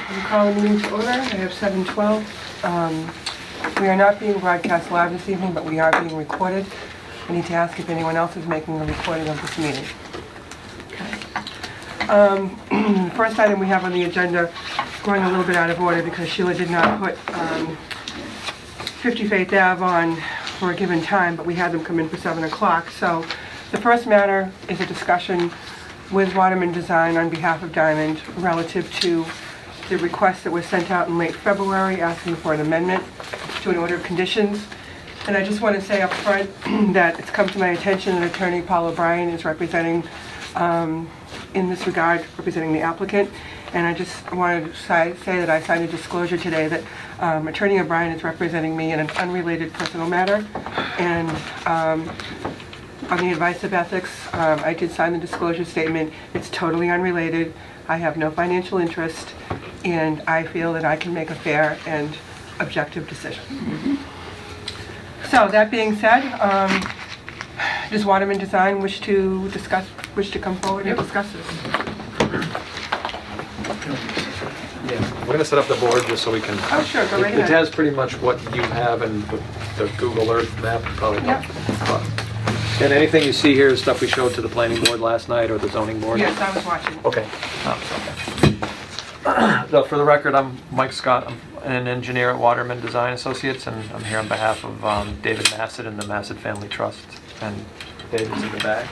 We call the meeting to order. I have 7:12. We are not being broadcast live this evening, but we are being recorded. I need to ask if anyone else is making a recording of this meeting. The first item we have on the agenda, going a little bit out of order because Sheila did not put 50 Faith Ave on for a given time, but we had them come in for 7 o'clock. So the first matter is a discussion with Waterman Design on behalf of Diamond relative to the request that was sent out in late February asking for an amendment to an order of conditions. And I just want to say up front that it's come to my attention that Attorney Paul O'Brien is representing, in this regard, representing the applicant. And I just wanted to say that I signed a disclosure today that Attorney O'Brien is representing me in an unrelated personal matter. And on the advice of ethics, I did sign the disclosure statement. It's totally unrelated. I have no financial interest, and I feel that I can make a fair and objective decision. So that being said, does Waterman Design wish to come forward and discuss this? Yeah, we're going to set up the board just so we can... Oh, sure, go right It ahead. has pretty much what you have and the Google Earth map probably. Yep. And anything you see here is stuff we showed to the planning board last night or the zoning board? Yes, I was watching. Okay. So for the record, I'm Mike Scott. I'm an engineer at Waterman Design Associates, and I'm here on behalf of David Massett and the Massett Family Trust. And David's in the back.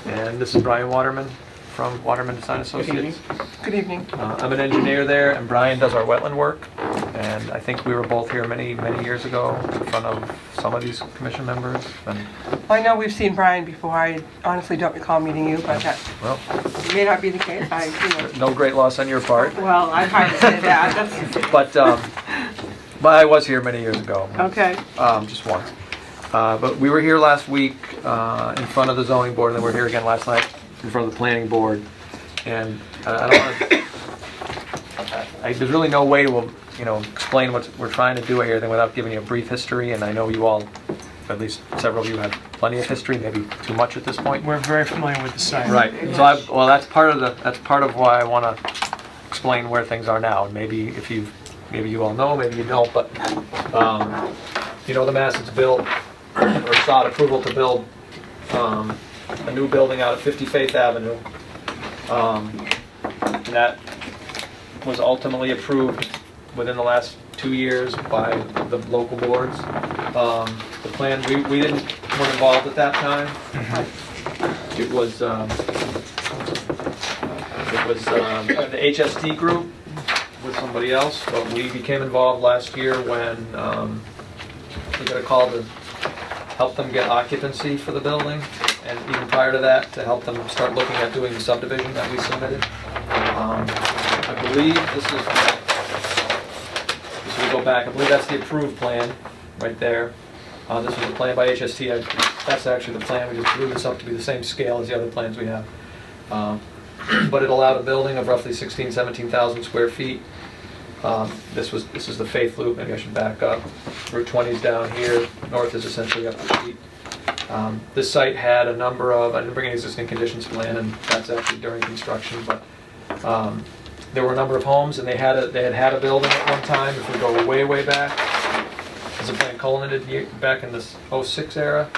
And this is Brian Waterman from Waterman Design Associates. Good evening. I'm an engineer there, and Brian does our wetland work. And I think we were both here many, many years ago in front of some of these commission members. And I know we've seen Brian before. I honestly don't recall meeting you, but that well, may not be the case. no great loss on your part. Well, I'm hard to say that. But I was here many years ago. Okay. Just once. But we were here last week in front of the zoning board, and then we're here again last night in front of the planning board. And I don't want to. There's really no way to, explain what we're trying to do here without giving you a brief history. And I know you all, at least several of you, have plenty of history, maybe too much at this point. We're very familiar with the site. Right. So that's part of why I want to explain where things are now. And maybe you all know, maybe you don't, but the Massett's built or sought approval to build a new building out at 50 Faith Avenue. And that was ultimately approved within the last 2 years by the local boards. The plan, we weren't involved at that time. It was the HSD group with somebody else, but we became involved last year when we got a call to help them get occupancy for the building, and even prior to that, to help them start looking at doing the subdivision that we submitted. I believe we go back, I believe that's the approved plan right there. This was a plan by HST. That's actually the plan. We just blew this up to be the same scale as the other plans we have. But it allowed a building of roughly 17,000 square feet. This is the Faith Loop. Maybe I should back up. Route 20 is down here. North is essentially up the street. This site had a number of, I didn't bring an existing conditions plan, and that's actually during construction, but there were a number of homes, and they had a building at one time. If we go way back, as a plan Colin did back in this 06 era,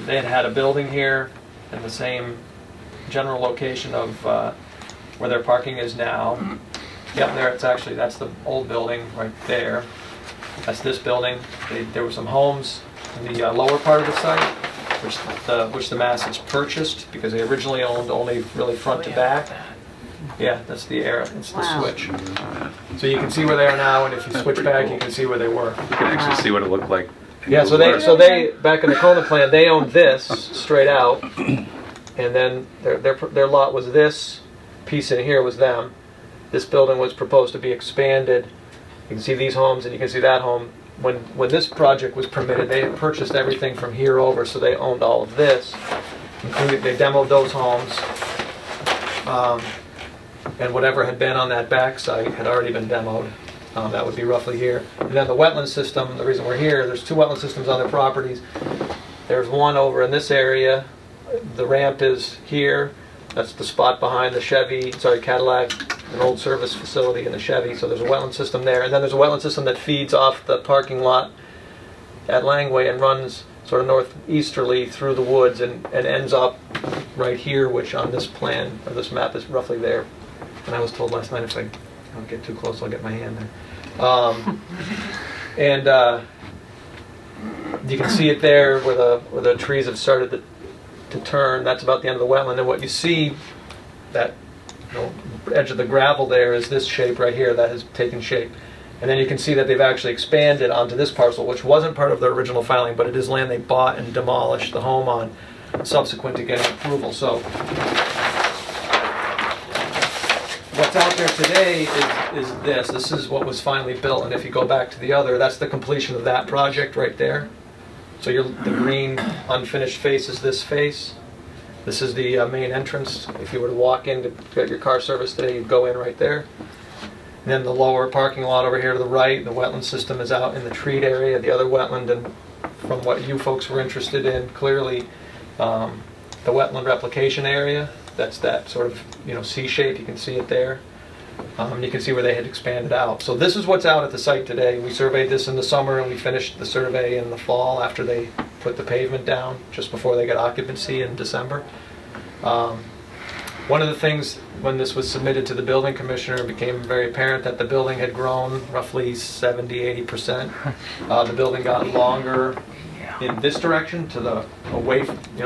they had a building here in the same general location of where their parking is now. Yep, that's the old building right there. That's this building. There were some homes in the lower part of the site, which the Massett's purchased because they originally owned only really front to back. Yeah, that's the era. It's the switch. So you can see where they are now, and if you switch back, you can see where they were. You can actually see what it looked like. Yeah, so they back in the Kona plan, they owned this straight out, and then their lot was this piece in here was them. This building was proposed to be expanded. You can see these homes, and you can see that home. When this project was permitted, they had purchased everything from here over, so they owned all of this. They demoed those homes. And whatever had been on that back site had already been demoed. That would be roughly here. And then the wetland system, the reason we're here, there's two wetland systems on their properties. There's one over in this area. The ramp is here. That's the spot behind the Cadillac an old service facility in the Chevy, so there's a wetland system there. And then there's a wetland system that feeds off the parking lot at Langway and runs sort of northeasterly through the woods and ends up right here, which on this plan, or this map, is roughly there. And I was told last night if I don't get too close, I'll get my hand there. And you can see it there where the trees have started to turn. That's about the end of the wetland. And what you see, that edge of the gravel there, is this shape right here that has taken shape. And then you can see that they've actually expanded onto this parcel, which wasn't part of the original filing, but it is land they bought and demolished the home on subsequent to getting approval. So what's out there today is this. This is what was finally built, and if you go back to the other, that's the completion of that project right there. So the green unfinished face is this face. This is the main entrance. If you were to walk in to get your car serviced today, you'd go in right there. And then the lower parking lot over here to the right, the wetland system is out in the treat area, the other wetland, and from what you folks were interested in, clearly the wetland replication area, that's that sort of C shape, you can see it there. You can see where they had expanded out. So this is what's out at the site today. We surveyed this in the summer and we finished the survey in the fall after they put the pavement down, just before they got occupancy in December. One of the things when this was submitted to the building commissioner, it became very apparent that the building had grown roughly 70–80%. The building got longer in this direction to the away,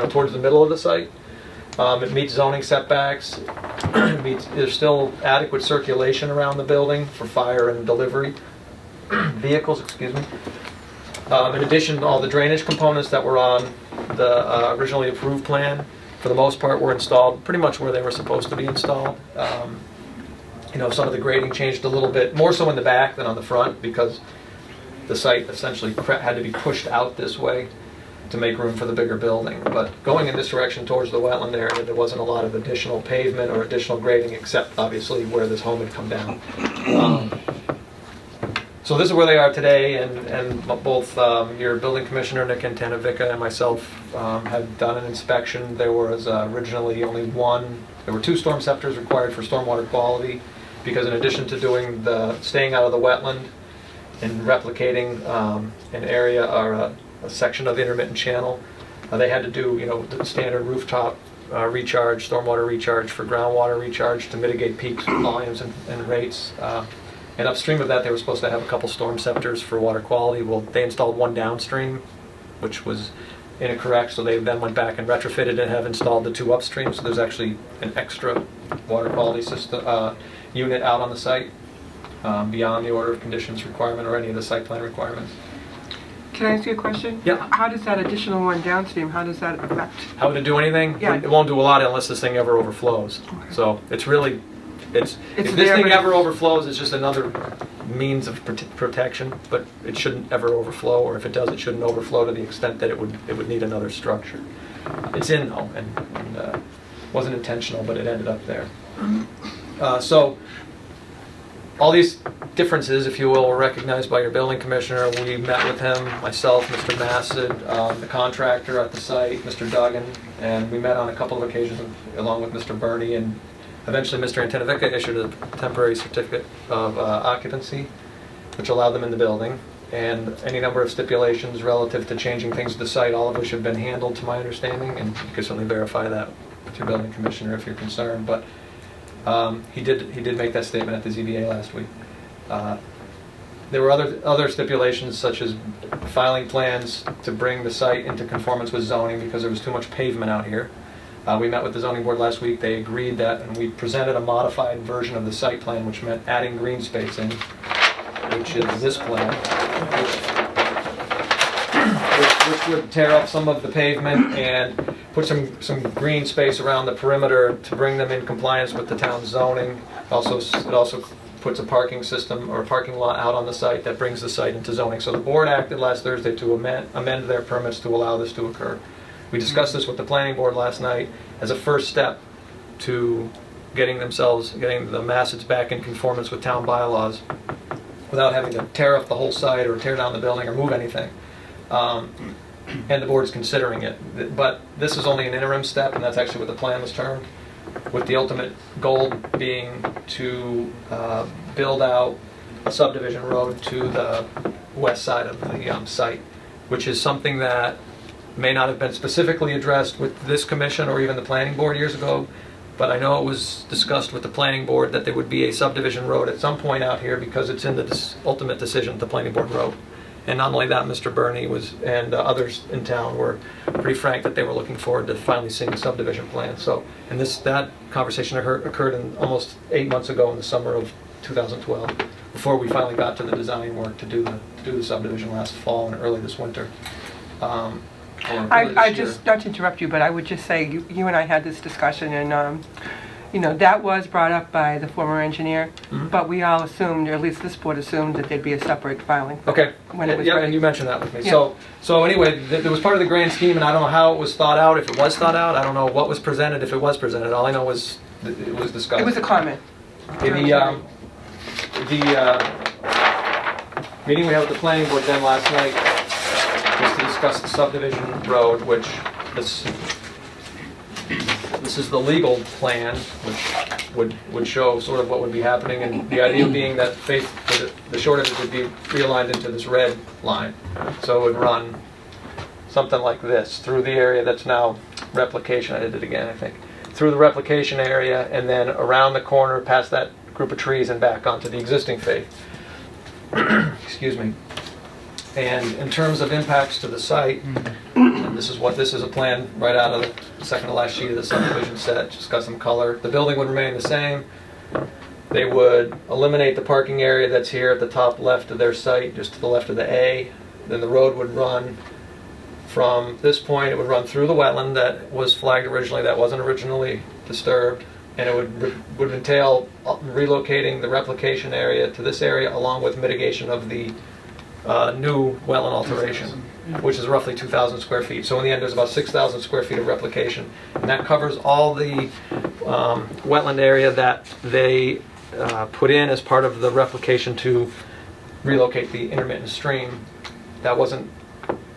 towards the middle of the site. It meets zoning setbacks. There's still adequate circulation around the building for fire and delivery vehicles. Excuse me. In addition, all the drainage components that were on the originally approved plan, for the most part, were installed pretty much where they were supposed to be installed. Some of the grading changed a little bit, more so in the back than on the front, because the site essentially had to be pushed out this way to make room for the bigger building. But going in this direction towards the wetland area, there wasn't a lot of additional pavement or additional grading, except obviously where this home had come down. So this is where they are today, and both your building commissioner, Nick Antanavica, and myself have done an inspection. There was originally only there were 2 storm scepters required for stormwater quality, because in addition to staying out of the wetland and replicating an area or a section of the intermittent channel, they had to do the standard rooftop recharge, stormwater recharge for groundwater recharge to mitigate peak volumes and rates. And upstream of that, they were supposed to have a couple storm scepters for water quality. Well, they installed one downstream, which was incorrect, so they then went back and retrofitted and have installed the 2 upstream. So there's actually an extra water quality system unit out on the site beyond the order of conditions requirement or any of the site plan requirements. Can I ask you a question? Yeah. How does that additional one downstream, how does that affect? How would it do anything? Yeah. It won't do a lot unless this thing ever overflows. Okay. So it's really, if this there, thing but ever overflows, it's just another means of protection, but it shouldn't ever overflow, or if it does, it shouldn't overflow to the extent that it would need another structure. It's in though, and wasn't intentional, but it ended up there. So all these differences, if you will, were recognized by your building commissioner. We met with him, myself, Mr. Massad, the contractor at the site, Mr. Duggan, and we met on a couple of occasions along with Mr. Burney, and eventually Mr. Antanavica issued a temporary certificate of occupancy, which allowed them in the building, and any number of stipulations relative to changing things at the site, all of which have been handled to my understanding, and you can certainly verify that with your building commissioner if you're concerned. But he did make that statement at the ZBA last week. There were other stipulations, such as filing plans to bring the site into conformance with zoning because there was too much pavement out here. We met with the zoning board last week. They agreed that, and we presented a modified version of the site plan, which meant adding green space in, which is this plan, which would tear up some of the pavement and put some green space around the perimeter to bring them in compliance with the town's zoning. It also puts a parking system or a parking lot out on the site that brings the site into zoning. So the board acted last Thursday to amend their permits to allow this to occur. We discussed this with the planning board last night as a first step to getting the Massads back in conformance with town bylaws without having to tear up the whole site or tear down the building or move anything. And the board's considering it. But this is only an interim step, and that's actually what the plan was termed. with the ultimate goal being to build out a subdivision road to the west side of the site, which is something that may not have been specifically addressed with this commission or even the planning board years ago, but I know it was discussed with the planning board that there would be a subdivision road at some point out here because it's in the ultimate decision the planning board wrote. And not only that, Mr. Burney and others in town were pretty frank that they were looking forward to finally seeing a subdivision plan. So, and that conversation occurred in almost 8 months ago in the summer of 2012, before we finally got to the design work to do the subdivision last fall and early this winter. I just, not to interrupt you, but I would just say, you and I had this discussion, and, you know, that was brought up by the former engineer, but we all assumed, or at least this board assumed, that there'd be a separate filing. Okay. When it was yeah, ready. and you mentioned that with me. Yeah. So anyway, there was part of the grand scheme, and I don't know how it was thought out, if it was thought out. I don't know what was presented, if it was presented. All I know was that it was discussed. It was a comment. The meeting we had with the planning board then last night was to discuss the subdivision road, which this is the legal plan, which would show sort of what would be happening, and the idea being that the short of it would be realigned into this red line. So it would run something like this through the area that's now replication. I did it again, I think. Through the replication area, and then around the corner past that group of trees and back onto the existing faith. Excuse me. And in terms of impacts to the site, and this is a plan right out of the second to last sheet of the subdivision set, just got some color. The building would remain the same. They would eliminate the parking area that's here at the top left of their site, just to the left of the A. Then the road would run from this point, it would run through the wetland that was flagged originally, that wasn't originally disturbed, and it would entail relocating the replication area to this area along with mitigation of the new wetland alteration, which is roughly 2,000 square feet. So in the end, there's about 6,000 square feet of replication, and that covers all the wetland area that they put in as part of the replication to relocate the intermittent stream. That wasn't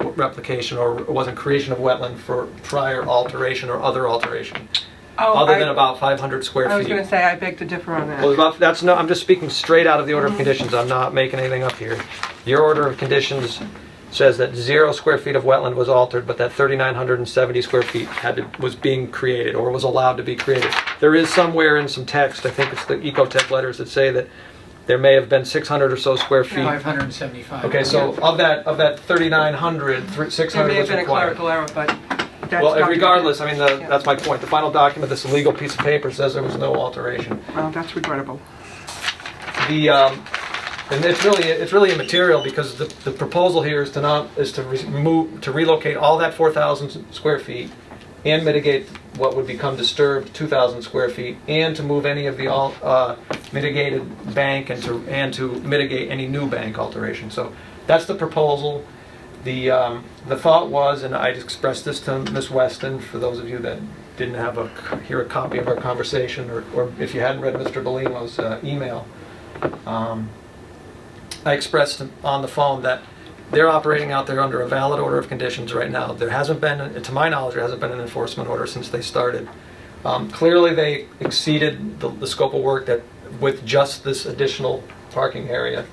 replication, or it wasn't creation of wetland for prior alteration or other alteration, other than about 500 square feet. I was going to say, I beg to differ on that. Well, I'm just speaking straight out of the order of conditions. I'm not making anything up here. Your order of conditions says that 0 square feet of wetland was altered, but that 3,970 square feet was being created or was allowed to be created. There is somewhere in some text, I think it's the Ecotech letters, that say that there may have been 600 or so square feet. 575. Okay, so of that 3,900, 600 was There may have been a required. clerical error, but that's Well, not- regardless, I mean, that's my point. The final document, this legal piece of paper, says there was no alteration. Well, that's regrettable. And it's really immaterial, because the proposal here is to relocate all that 4,000 square feet and mitigate what would become disturbed 2,000 square feet, and to move any of the mitigated bank and to mitigate any new bank alteration. So that's the proposal. The thought was, and I expressed this to Ms. Weston, for those of you that didn't hear a copy of our conversation, or if you hadn't read Mr. Belimo's email, I expressed on the phone that they're operating out there under a valid order of conditions right now. There hasn't been, to my knowledge, there hasn't been an enforcement order since they started. Clearly they exceeded the scope of work that with just this additional parking area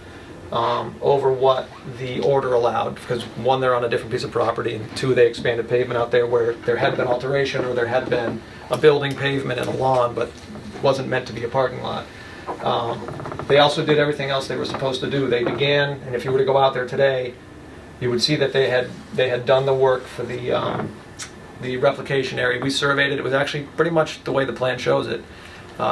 over what the order allowed, because one, they're on a different piece of property, and two, they expanded pavement out there where there had been alteration, or there had been a building pavement and a lawn, but wasn't meant to be a parking lot. They also did everything else they were supposed to do. They began, and if you were to go out there today, you would see that they had done the work for the replication area. We surveyed it. It was actually pretty much the way the plan shows it,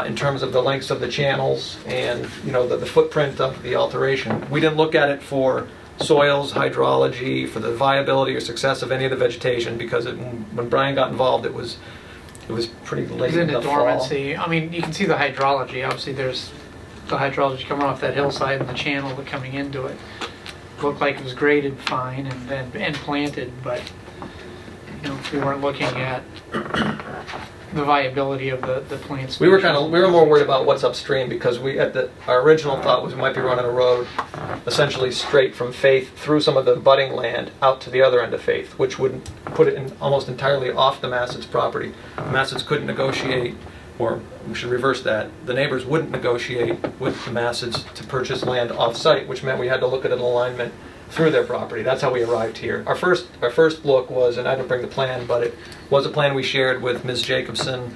in terms of the lengths of the channels and the footprint of the alteration. We didn't look at it for soils, hydrology, for the viability or success of any of the vegetation, because when Brian got involved, it was pretty late It's in into the fall. dormancy. I mean, you can see the hydrology. Obviously, there's the hydrology coming off that hillside and the channel coming into it. Looked like it was graded fine and planted, but we weren't looking at the viability of the plants. We were more worried about what's upstream, because our original thought was we might be running a road essentially straight from Faith through some of the budding land out to the other end of Faith, which would put it almost entirely off the Massets property. Massets couldn't negotiate or we should reverse that, the neighbors wouldn't negotiate with the Masses to purchase land off-site, which meant we had to look at an alignment through their property. That's how we arrived here. Our first look was, and I didn't bring the plan, but it was a plan we shared with Ms. Jacobson,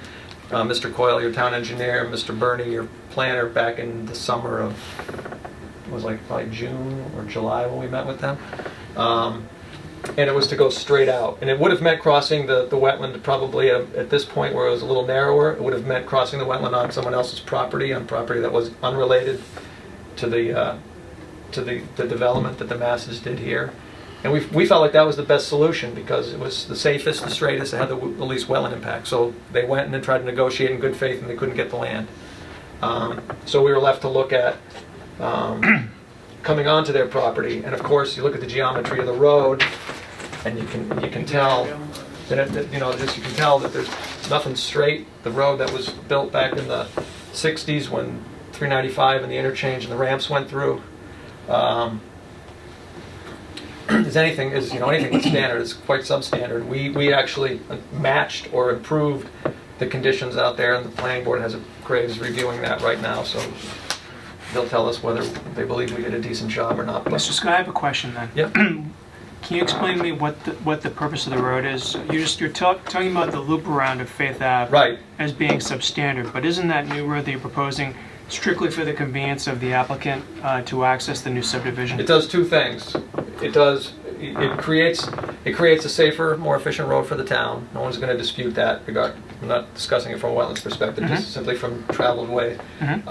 Mr. Coyle, your town engineer, Mr. Burney, your planner, back in the summer of, it was like probably June or July when we met with them. And it was to go straight out. And it would have meant crossing the wetland probably at this point where it was a little narrower. It would have meant crossing the wetland on someone else's property, on property that was unrelated to the development that the Masses did here. And we felt like that was the best solution because it was the safest, the straightest, it had the least wetland impact. So they went and then tried to negotiate in good faith and they couldn't get the land. So we were left to look at coming onto their property, and of course you look at the geometry of the road, and you can tell that you can tell that there's nothing straight. The road that was built back in the '60s when 395 and the interchange and the ramps went through is anything but standard. It's quite substandard. We actually matched or improved the conditions out there, and the planning board is reviewing that right now. So. They'll tell us whether they believe we did a decent job or not. Mr. Scott, I have a question then. Yep. Can you explain to me what the purpose of the road is? You're talking about the loop around of Faith Ave Right. as being substandard, but isn't that new road that you're proposing strictly for the convenience of the applicant to access the new subdivision? It does two things. It creates a safer, more efficient road for the town. No one's going to dispute that. I'm not discussing it from a wetlands perspective, just simply from traveled way. And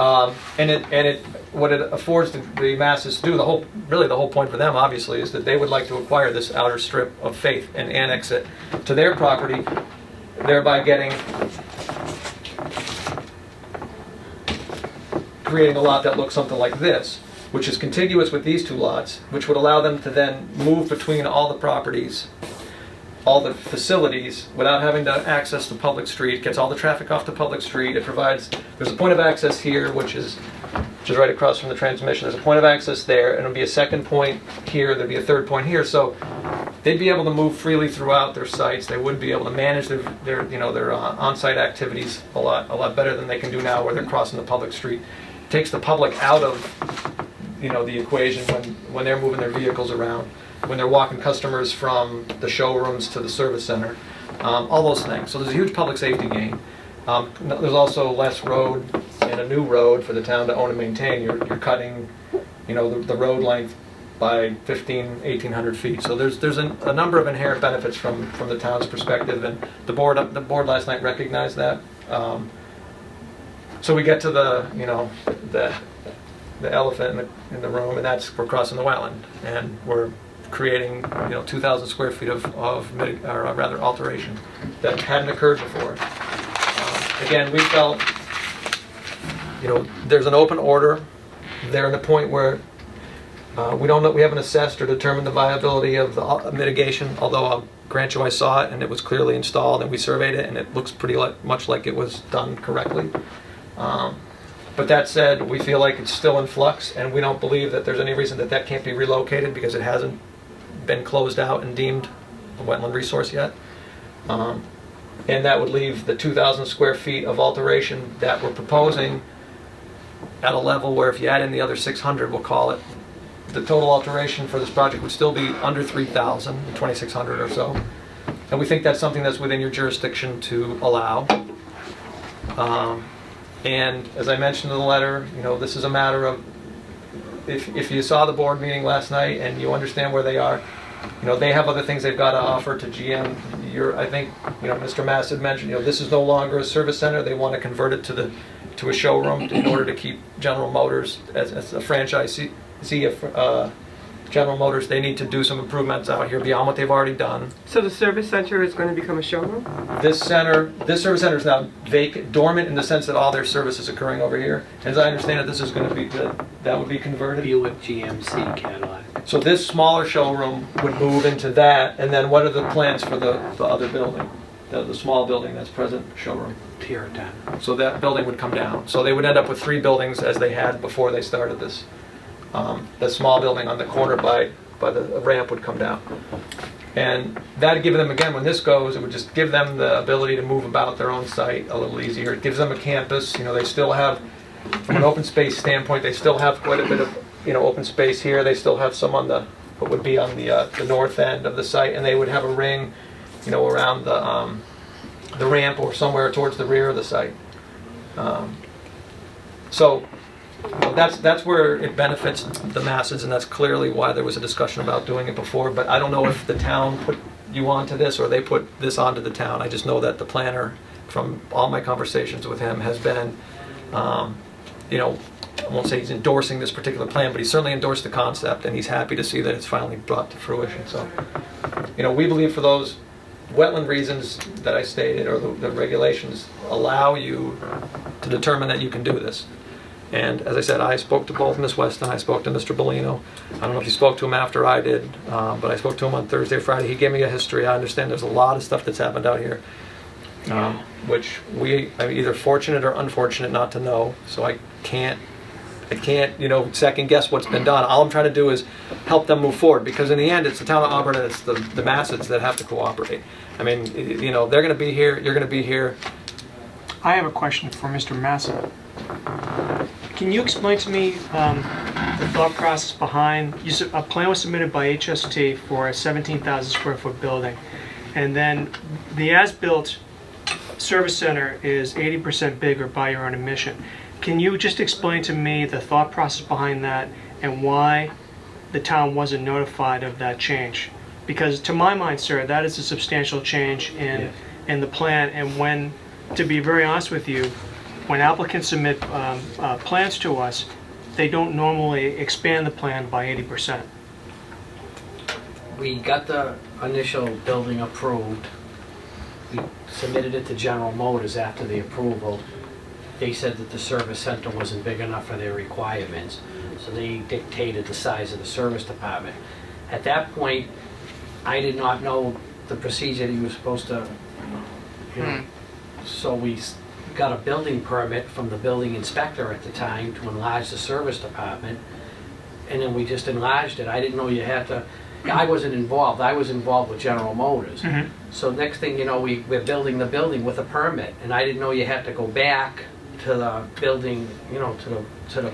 what it affords the Masses to do, the whole point for them obviously is that they would like to acquire this outer strip of Faith and annex it to their property, thereby creating a lot that looks something like this, which is contiguous with these two lots, which would allow them to then move between all the properties, all the facilities, without having to access the public street. Gets all the traffic off the public street. It provides, there's a point of access here, which is right across from the transmission. There's a point of access there, and it'll be a second point here. There'll be a third point here. So they'd be able to move freely throughout their sites. They would be able to manage their on-site activities a lot better than they can do now, where they're crossing the public street. It takes the public out of the equation when they're moving their vehicles around, when they're walking customers from the showrooms to the service center, all those things. So there's a huge public safety gain. There's also less road and a new road for the town to own and maintain. You're cutting, the road length by 1,800 feet. So there's a number of inherent benefits from the town's perspective, and the board last night recognized that. So we get to the elephant in the room, and we're crossing the wetland, and we're creating 2,000 square feet of alteration that hadn't occurred before. Again, we felt there's an open order. They're in a point where we haven't assessed or determined the viability of the mitigation, although I'll grant you I saw it and it was clearly installed and we surveyed it and it looks pretty much like it was done correctly. But that said, we feel like it's still in flux, and we don't believe that there's any reason that can't be relocated because it hasn't been closed out and deemed a wetland resource yet. And that would leave the 2,000 square feet of alteration that we're proposing at a level where if you add in the other 600, we'll call it, the total alteration for this project would still be under 3,000, 2,600 or so. And we think that's something that's within your jurisdiction to allow. And as I mentioned in the letter, this is a matter of, if you saw the board meeting last night and you understand where they are, they have other things they've got to offer to GM. I think, Mr. Mass had mentioned, this is no longer a service center. They want to convert it to a showroom in order to keep General Motors as a franchisee of General Motors. They need to do some improvements out here beyond what they've already done. So the service center is going to become a showroom? This service center is now vacant, dormant in the sense that all their service is occurring over here. As I understand it, this is going to be that would be converted. Buick, GMC, Cadillac. So this smaller showroom would move into that, and then what are the plans for the other building, the small building that's present showroom? Tear it down. So that building would come down. So they would end up with 3 buildings as they had before they started this. The small building on the corner by the ramp would come down. And that'd give them, again, when this goes, it would just give them the ability to move about their own site a little easier. It gives them a campus, you know, they still have, from an open space standpoint, they still have quite a bit of, you know, open space here. They still have some on the, what would be on the north end of the site, and they would have a ring, you know, around the ramp or somewhere towards the rear of the site. So you know, that's where it benefits the masses, and that's clearly why there was a discussion about doing it before. But I don't know if the town put you onto this or they put this onto the town. I just know that the planner, from all my conversations with him, has been, you know, I won't say he's endorsing this particular plan, but he certainly endorsed the concept, and he's happy to see that it's finally brought to fruition. So, you know, we believe for those wetland reasons that I stated, or the regulations allow you to determine that you can do this. And as I said, I spoke to both Ms. Weston, I spoke to Mr. Bellino. I don't know if you spoke to him after I did, but I spoke to him on Thursday or Friday. He gave me a history. I understand there's a lot of stuff that's happened out here, which we are either fortunate or unfortunate not to know. So I can't, you know, second guess what's been done. All I'm trying to do is help them move forward, because in the end, it's the town of Auburn and it's the masses that have to cooperate. I mean, you know, they're going to be here, you're going to be here. I have a question for Mr. Massa. Can you explain to me the thought process behind, a plan was submitted by HST for a 17,000 square foot building, and then the as-built service center is 80% bigger by your own admission. Can you just explain to me the thought process behind that and why the town wasn't notified of that change? Because to my mind, sir, that is a substantial change in the plan, and when, to be very honest with you, when applicants submit plans to us, they don't normally expand the plan by 80%. We got the initial building approved. We submitted it to General Motors after the approval. They said that the service center wasn't big enough for their requirements, so they dictated the size of the service department. At that point, I did not know the procedure that you were supposed to, you know, so we got a building permit from the building inspector at the time to enlarge the service department, and then we just enlarged it. I didn't know you had to, I wasn't involved. I was involved with General Motors. So next thing you know, we're building the building with a permit, and I didn't know you had to go back to the building, you know, to the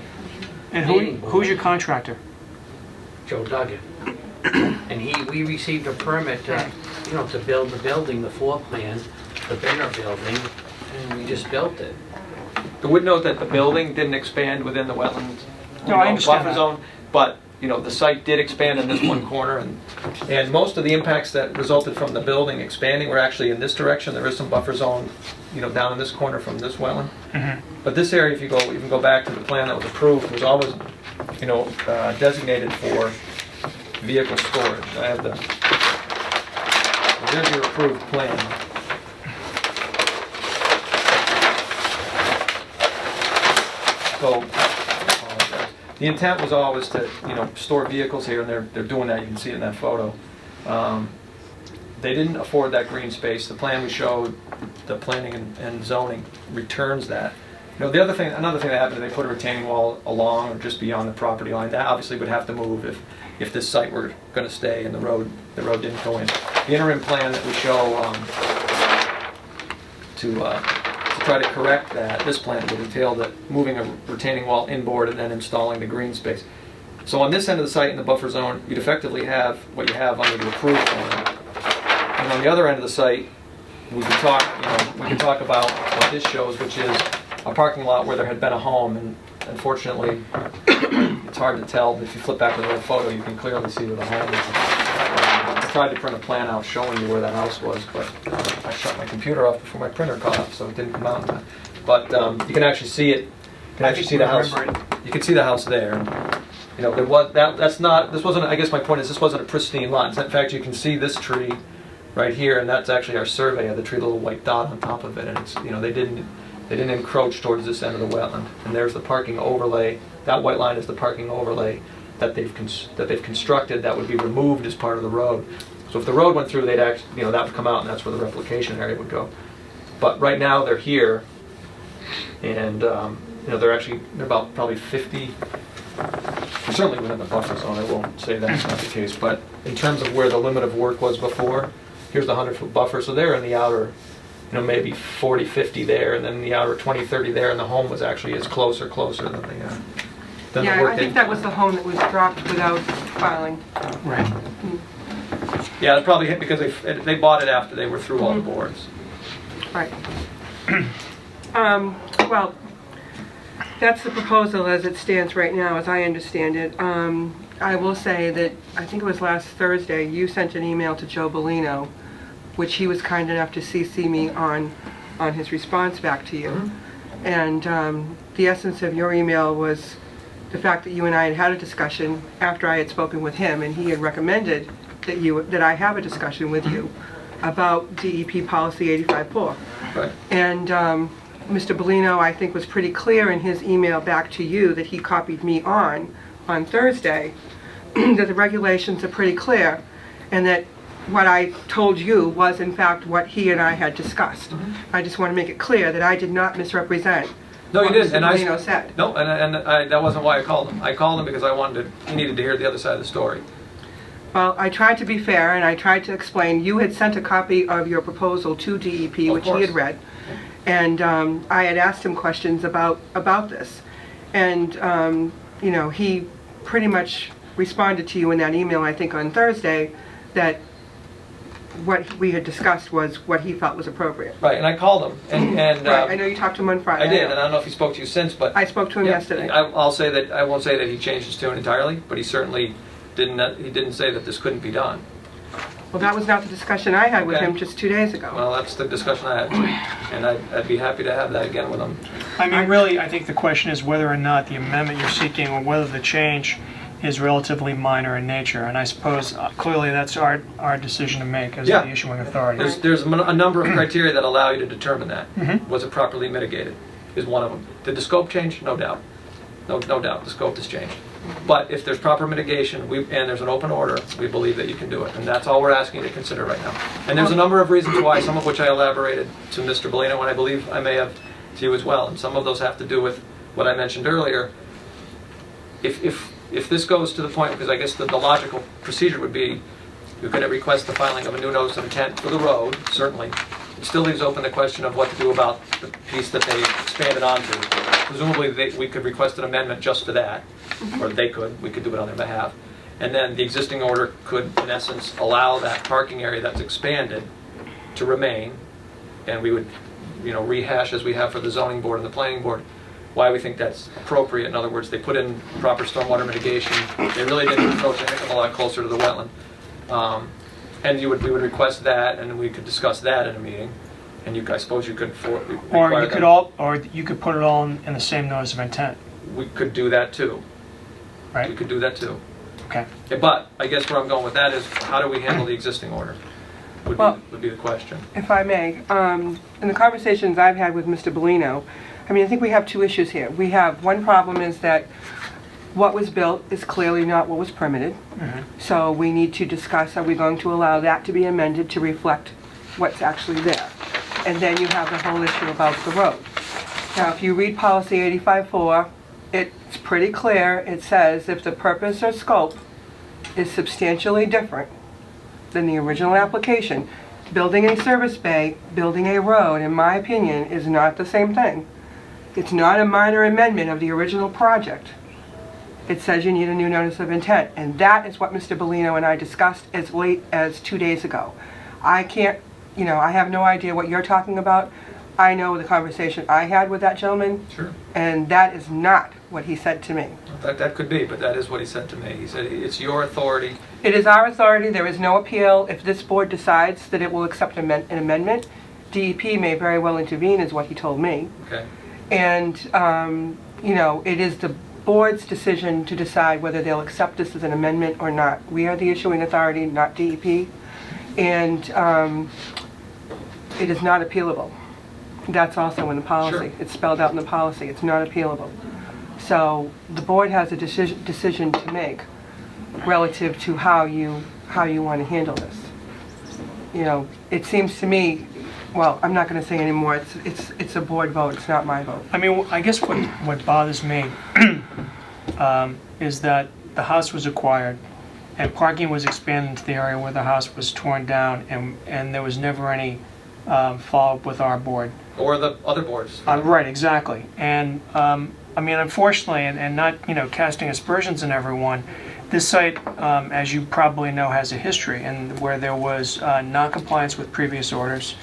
And meeting board. who's your contractor? Joe Duggan. And we received a permit to, you know, to build the building, the floor plan, the bigger building, and we just built it. I would note that the building didn't expand within the wetland I understand buffer that. zone, but you know, the site did expand in this one corner, and most of the impacts that resulted from the building expanding were actually in this direction. There is some buffer zone, you know, down in this corner from this wetland. But this area, if you even go back to the plan that was approved, was always, you know, designated for vehicle storage. I have there's your approved plan. So, the intent was always to, you know, store vehicles here, and they're doing that. You can see it in that photo. They didn't afford that green space. The plan we showed, the planning and zoning returns that. You know, another thing that happened, they put a retaining wall along or just beyond the property line. That obviously would have to move if this site were going to stay and the road didn't go in. The interim plan that we show to try to correct that, this plan would entail that moving a retaining wall inboard and then installing the green space. So on this end of the site in the buffer zone, you'd effectively have what you have under the approved plan. And on the other end of the site, we can talk about what this shows, which is a parking lot where there had been a home, and unfortunately, it's hard to tell, but if you flip back to the photo, you can clearly see where the home is. I tried to print a plan out showing you where that house was, but I shut my computer off before my printer caught up, so it didn't come out in time. But you can actually see it. You can actually see the house. You can see the house there. You know, there was that's not. This wasn't. I guess my point is, this wasn't a pristine lot. In fact, you can see this tree right here, and that's actually our survey of the tree, the little white dot on top of it. And it's, you know, they didn't encroach towards this end of the wetland. And there's the parking overlay. That white line is the parking overlay that they've constructed that would be removed as part of the road. So if the road went through, they'd actually, you know, that would come out, and that's where the replication area would go. But right now they're here, and you know, they're about probably 50 We're certainly within the buffer zone, I won't say that's not the case, but in terms of where the limit of work was before, here's the 100-foot buffer, so they're in the outer, maybe 40, 50 there, and then the outer 20, 30 there, and the home was actually is closer than the Yeah, work I they- think that was the home that was dropped without filing. Right. Yeah, it's probably hit because they bought it after they were through all the boards. Right. Well, that's the proposal as it stands right now, as I understand it. I will say that, I think it was last Thursday, you sent an email to Joe Bellino, which he was kind enough to CC me on his response back to you. And the essence of your email was the fact that you and I had had a discussion after I had spoken with him, and he had recommended that I have a discussion with you about DEP Policy 85-4. Right. And Mr. Bellino, I think, was pretty clear in his email back to you that he copied me on Thursday, that the regulations are pretty clear, and that what I told you was in fact what he and I had discussed. I just want to make it clear that I did not misrepresent No, you what didn't, Mr. and Bellino said. No, and that wasn't why I called him. I called him because he needed to hear the other side of the story. Well, I tried to be fair, and I tried to explain. You had sent a copy of your proposal to DEP, Of which he course. had read, and I had asked him questions about this. And, he pretty much responded to you in that email, I think on Thursday, that what we had discussed was what he felt was appropriate. Right, and I called him, and Right, I know you talked to him on Friday. I did, and I don't know if he spoke to you since, but I spoke to him yeah, yesterday. I'll say that I won't say that he changed his tune entirely, but he certainly didn't. He didn't say that this couldn't be done. Well, that was not the discussion I had with Okay. him just 2 days ago. Well, that's the discussion I had, and I'd be happy to have that again with him. I mean, really, I think the question is whether or not the amendment you're seeking, or whether the change is relatively minor in nature. And I suppose clearly that's our decision to make as Yeah. the issuing authority. There's a number of criteria that allow you to determine that. Mhm. Was it properly mitigated? Is one of them. Did the scope change? No doubt. No doubt the scope has changed. But if there's proper mitigation and there's an open order, we believe that you can do it. And that's all we're asking you to consider right now. And there's a number of reasons why, some of which I elaborated to Mr. Bellino, and I believe I may have to you as well. And some of those have to do with what I mentioned earlier. If this goes to the point, because I guess the logical procedure would be, you're going to request the filing of a new notice of intent for the road, certainly. It still leaves open the question of what to do about the piece that they expanded onto. Presumably, we could request an amendment just for that, or we could do it on their behalf. And then the existing order could, in essence, allow that parking area that's expanded to remain, and we would, rehash as we have for the zoning board and the planning board, why we think that's appropriate. In other words, they put in proper stormwater mitigation. They really didn't approach a heck of a lot closer to the wetland. And we would request that, and we could discuss that in a meeting. And I suppose you could require them. Or you could put it all in the same notice of intent, We could do that too. We right? could do that too. Okay. Yeah, but I guess where I'm going with that is, how do we handle the existing order? Would be the question. If I may, in the conversations I've had with Mr. Bellino, I think we have two issues here. We have, one problem is that what was built is clearly not what was permitted. So we need to discuss, are we going to allow that to be amended to reflect what's actually there? And then you have the whole issue about the road. Now, if you read policy 85-4, it's pretty clear. It says if the purpose or scope is substantially different than the original application, building a service bay, building a road, in my opinion, is not the same thing. It's not a minor amendment of the original project. It says you need a new notice of intent, and that is what Mr. Bellino and I discussed as late as 2 days ago. I can't, I have no idea what you're talking about. I know the conversation I had with that gentleman, Sure. and that is not what he said to me. That could be, but that is what he said to me. He said, it's your authority. It is our authority, there is no appeal. If this board decides that it will accept an amendment, DEP may very well intervene, is what he told me. Okay. And, it is the board's decision to decide whether they'll accept this as an amendment or not. We are the issuing authority, not DEP, and it is not appealable. That's also in the policy. Sure. It's spelled out in the policy. It's not appealable. So the board has a decision to make relative to how you want to handle this. It seems to me, well, I'm not going to say anymore. It's a board vote. It's not my vote. I guess what bothers me is that the house was acquired and parking was expanded into the area where the house was torn down, and there was never any follow-up with our board. Or the other boards. Right, exactly. And I mean, unfortunately, and not casting aspersions on everyone, this site, as you probably know, has a history, and where there was non-compliance with previous orders.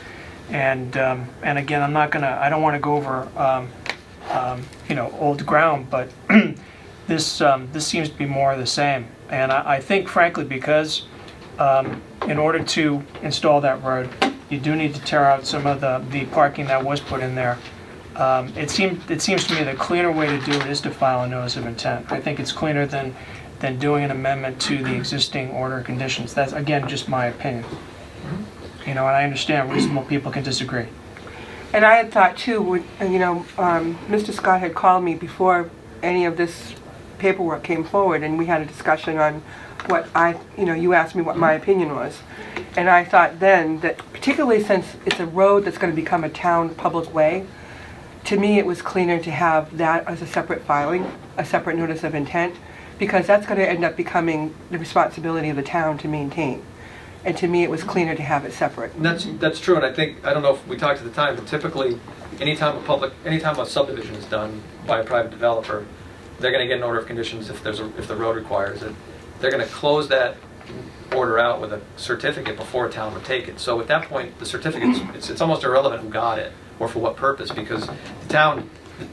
And again, I don't want to go over old ground, but this seems to be more of the same. And I think, frankly, because in order to install that road, you do need to tear out some of the parking that was put in there. It seems to me the cleaner way to do it is to file a notice of intent. I think it's cleaner than doing an amendment to the existing order of conditions. That's, again, just my opinion. And I understand reasonable people can disagree. And I had thought too, Mr. Scott had called me before any of this paperwork came forward, and we had a discussion on what you asked me what my opinion was. And I thought then that, particularly since it's a road that's going to become a town public way, to me it was cleaner to have that as a separate filing, a separate notice of intent, because that's going to end up becoming the responsibility of the town to maintain. And to me, it was cleaner to have it separate. And that's true, and I don't know if we talked at the time, but typically, anytime a subdivision is done by a private developer, they're going to get an order of conditions if the road requires it. They're going to close that order out with a certificate before a town would take it. So at that point, the certificate, it's almost irrelevant who got it or for what purpose, because the town,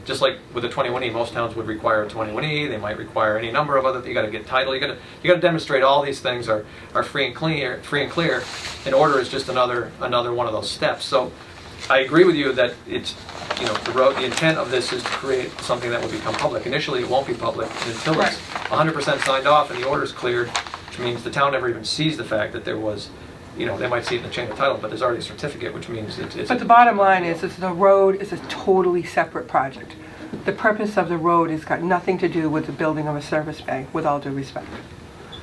just like with a 21E, most towns would require a 21E. They might require any number of other. You got to get title. You got to demonstrate all these things are free and clear. An order is just another one of those steps. So I agree with you that it's the intent of this is to create something that will become public. Initially, it won't be public until it's 100% signed off and the order's cleared, which means the town never even sees the fact that there was. They might see it in the chain of title, but there's already a certificate, which means it's... But the bottom line is the road is a totally separate project. The purpose of the road has got nothing to do with the building of a service bay, with all due respect.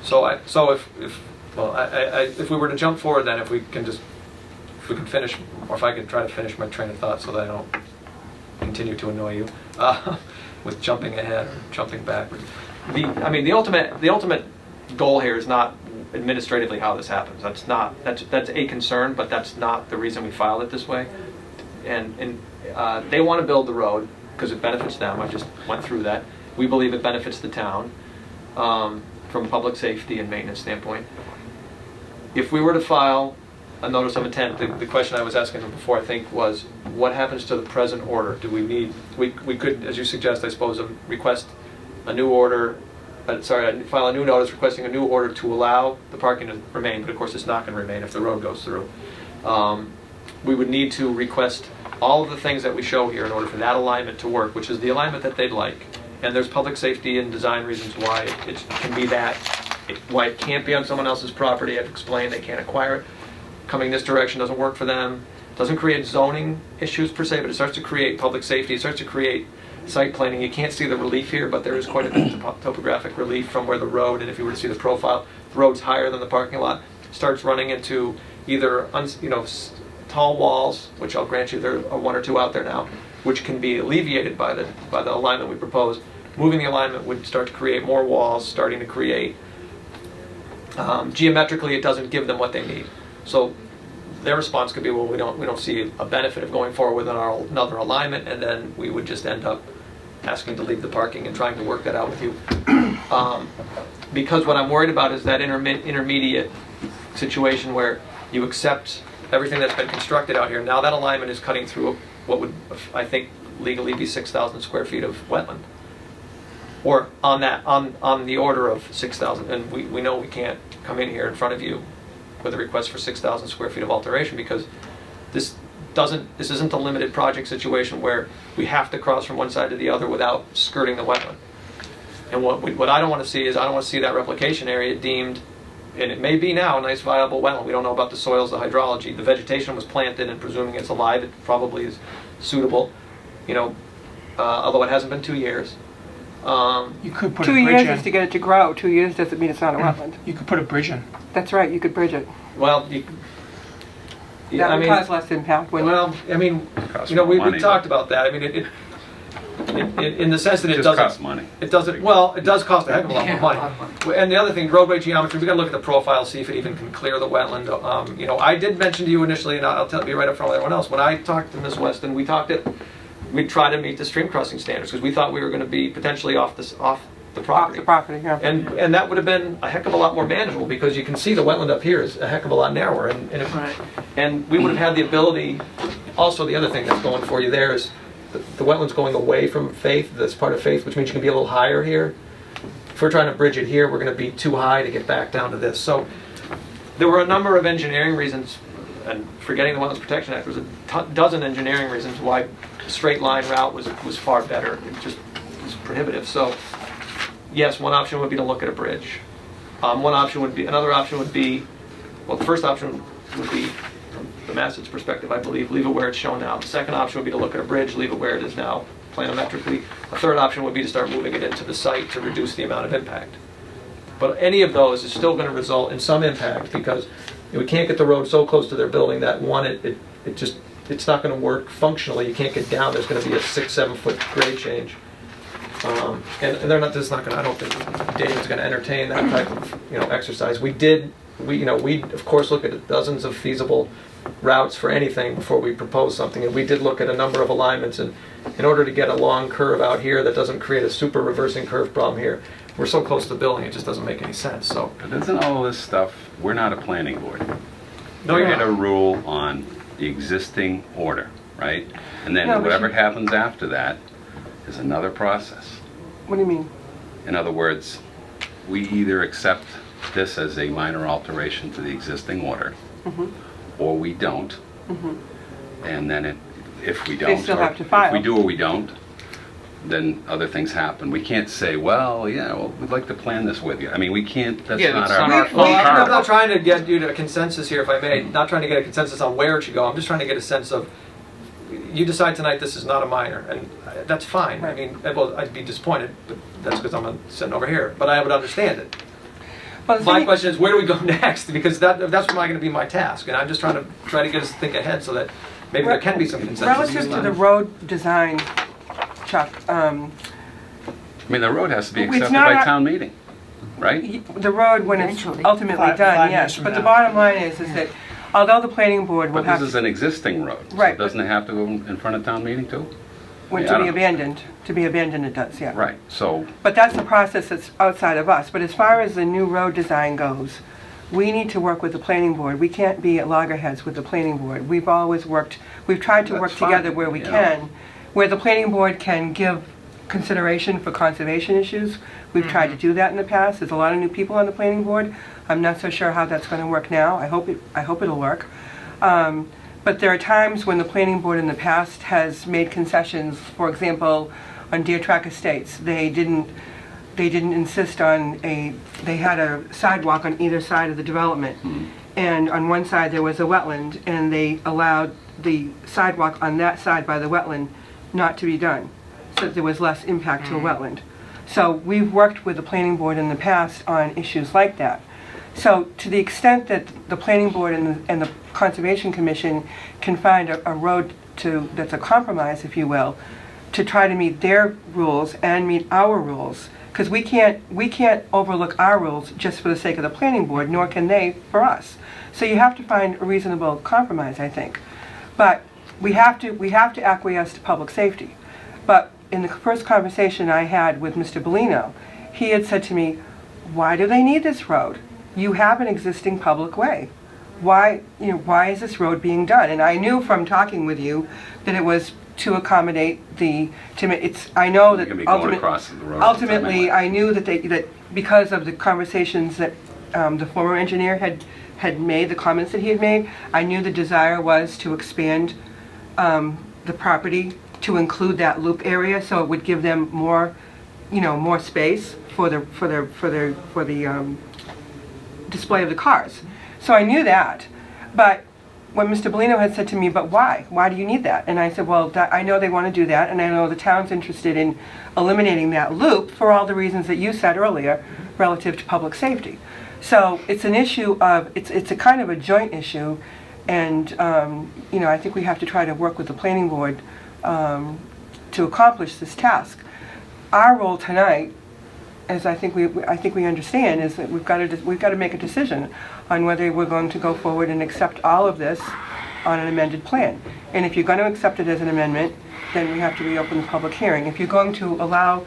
So if we were to jump forward, then if we can finish, or if I could try to finish my train of thought so that I don't continue to annoy you with jumping ahead or jumping backwards. The ultimate goal here is not administratively how this happens. That's a concern, but that's not the reason we filed it this way. And they want to build the road because it benefits them. I just went through that. We believe it benefits the town from a public safety and maintenance standpoint. If we were to file a notice of intent, the question I was asking them before, I think, was what happens to the present order? Do we need? We could, as you suggest, I suppose, request a new order. File a new notice requesting a new order to allow the parking to remain, but of course it's not going to remain if the road goes through. We would need to request all of the things that we show here in order for that alignment to work, which is the alignment that they'd like. And there's public safety and design reasons why it can be that, why it can't be on someone else's property. I've explained they can't acquire it. Coming this direction doesn't work for them. Doesn't create zoning issues per se, but it starts to create public safety. It starts to create site planning. You can't see the relief here, but there is quite a bit of topographic relief from where the road, and if you were to see the profile, the road's higher than the parking lot, starts running into either tall walls, which I'll grant you there are one or two out there now, which can be alleviated by the alignment we propose. Moving the alignment would start to create more walls, starting to create geometrically it doesn't give them what they need. So their response could be, well, we don't see a benefit of going forward with another alignment, and then we would just end up asking to leave the parking and trying to work that out with you. Because what I'm worried about is that intermediate situation where you accept everything that's been constructed out here. Now that alignment is cutting through what would, I think, legally be 6,000 square feet of wetland. Or on the order of 6,000, and we know we can't come in here in front of you with a request for 6,000 square feet of alteration, because this isn't a limited project situation where we have to cross from one side to the other without skirting the wetland. And what I don't want to see is, I don't want to see that replication area deemed, and it may be now, a nice viable wetland. We don't know about the soils, the hydrology. The vegetation was planted, and presuming it's alive, it probably is suitable, although it hasn't been 2 years. You could put 2 a bridge years in. is to get it to grow. 2 years doesn't mean it's not a wetland. You could put a bridge in. That's right, you could bridge it. Well, That would cause less impact, wouldn't it? Well, I mean, we talked about that. I mean, in the sense that it Just doesn't. costs money. It doesn't, well, it does cost a heck of a lot Yeah, more a lot of money. And the other thing, roadway geometry, we gotta look at the profile, see if it even can clear the wetland. You know, I did mention to you initially, and I'll tell you right up front with everyone else, when I talked to Ms. Weston, we'd try to meet the stream crossing standards, because we thought we were gonna be potentially off the Off property. the property, yeah. And that would have been a heck of a lot more manageable, because you can see the wetland up here is a heck of a lot narrower, Right. and we would have had the ability, also the other thing that's going for you there is the wetland's going away from Faith, that's part of Faith, which means you can be a little higher here. If we're trying to bridge it here, we're gonna be too high to get back down to this. So there were a number of engineering reasons, and forgetting the Wetlands Protection Act, there was a dozen engineering reasons why a straight line route was far better. It just was prohibitive. So yes, one option would be to look at a bridge. Another option would be, well, the first option would be, from the Massachusetts perspective, I believe, leave it where it's shown now. The second option would be to look at a bridge, leave it where it is now, planometrically. A third option would be to start moving it into the site to reduce the amount of impact. But any of those is still going to result in some impact, because we can't get the road so close to their building that it's not going to work functionally. You can't get down. There's going to be a 6-7 foot grade change. And they're not. This is not going to. I don't think David's going to entertain that type of exercise. We of course look at dozens of feasible routes for anything before we propose something, and we did look at a number of alignments. And in order to get a long curve out here that doesn't create a super reversing curve problem here, we're so close to the building it just doesn't make any sense. So But isn't all this stuff, we're not a planning board. no, We you're get a not. rule on the existing order, right? And then No, but whatever you- happens after that is another process. What do you mean? In other words, we either accept this as a minor alteration to the existing order, or we don't. And then if we don't, still or have to file. if we do or we don't, then other things happen. We can't say, well, we'd like to plan this with you. I mean, we can't, that's Yeah, not that's our... not our We- fault. I'm not trying to get you to a consensus here, if I may. Not trying to get a consensus on where it should go. I'm just trying to get a sense of, you decide tonight this is not a minor, and that's fine. I mean, well, I'd be disappointed, but that's because I'm sitting over here. But I would understand it. Well, the My thing- question is, where do we go next? Because that's going to be my task, and I'm just trying to get us to think ahead so that maybe there can be some consensus. Relative to the road design, Chuck, I mean, the road has to be It's accepted not by our- town meeting, right? the road, when it's Eventually. ultimately Five done, years yes. from But the now. bottom line is that although the planning board will But have this is an existing road. Right, So doesn't it have to go in front of town meeting too? when I to be don't- abandoned, it does, yeah. Right, so But that's the process that's outside of us. But as far as the new road design goes, we need to work with the planning board. We can't be at loggerheads with the planning board. We've tried to work That's fine, together where we can, where the planning board can give consideration for conservation issues. We've tried to do that in the past. There's a lot of new people on the planning board. I'm not so sure how that's going to work now. I hope it'll work. But there are times when the planning board in the past has made concessions. For example, on Deer Track Estates, they didn't insist on they had a sidewalk on either side of the development. And on one side there was a wetland, and they allowed the sidewalk on that side by the wetland not to be done, so that there was less impact to the wetland. So we've worked with the planning board in the past on issues like that. So to the extent that the planning board and the Conservation Commission can find a road that's a compromise, if you will, to try to meet their rules and meet our rules, because we can't overlook our rules just for the sake of the planning board, nor can they for us. So you have to find a reasonable compromise, I think. But we have to acquiesce to public safety. But in the first conversation I had with Mr. Bellino, he had said to me, why do they need this road? You have an existing public way. Why is this road being done? And I knew from talking with you that it was to accommodate I know you that can be going across the road. ultimately, I knew that because of the conversations that the former engineer had made, the comments that he had made, I knew the desire was to expand the property to include that loop area, so it would give them more space for the display of the cars. So I knew that, but when Mr. Bellino had said to me, but why? Why do you need that? And I said, well, I know they want to do that, and I know the town's interested in eliminating that loop for all the reasons that you said earlier relative to public safety. So it's an issue of, it's a kind of a joint issue, and I think we have to try to work with the planning board to accomplish this task. Our role tonight, as I think we understand, is that we've got to make a decision on whether we're going to go forward and accept all of this on an amended plan. And if you're going to accept it as an amendment, then we have to reopen the public hearing. If you're going to allow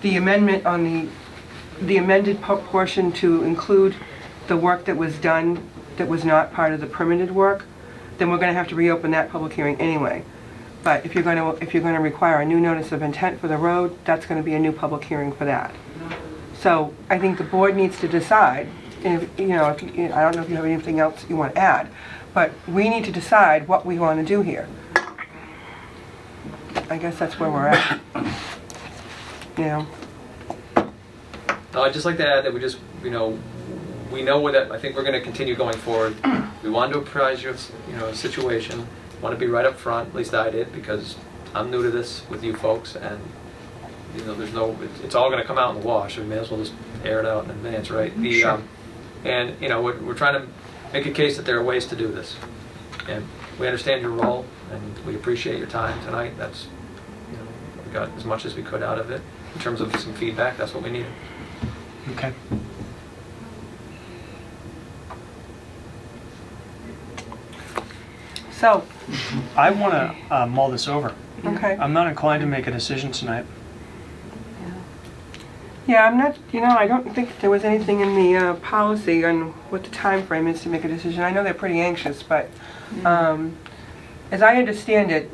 the amendment on the amended portion to include the work that was done that was not part of the permitted work, then we're going to have to reopen that public hearing anyway. But if you're going to require a new notice of intent for the road, that's going to be a new public hearing for that. So I think the board needs to decide, if, I don't know if you have anything else you want to add, but we need to decide what we want to do here. I guess that's where we're at. No, I'd just like to add that we just, we know that, I think we're going to continue going forward. We wanted to apprise you of, a situation, want to be right up front, at least I did, because I'm new to this with you folks, and, there's no, it's all going to come out in the wash, so we may as well just air it out in advance, right? Sure. And, we're trying to make a case that there are ways to do this. And we understand your role, and we appreciate your time tonight. That's, we got as much as we could out of it. In terms of some feedback, that's what we needed. Okay. So, I want to mull this over. okay. I'm not inclined to make a decision tonight. Yeah, I'm not, I don't think there was anything in the policy on what the time frame is to make a decision. I know they're pretty anxious, but as I understand it,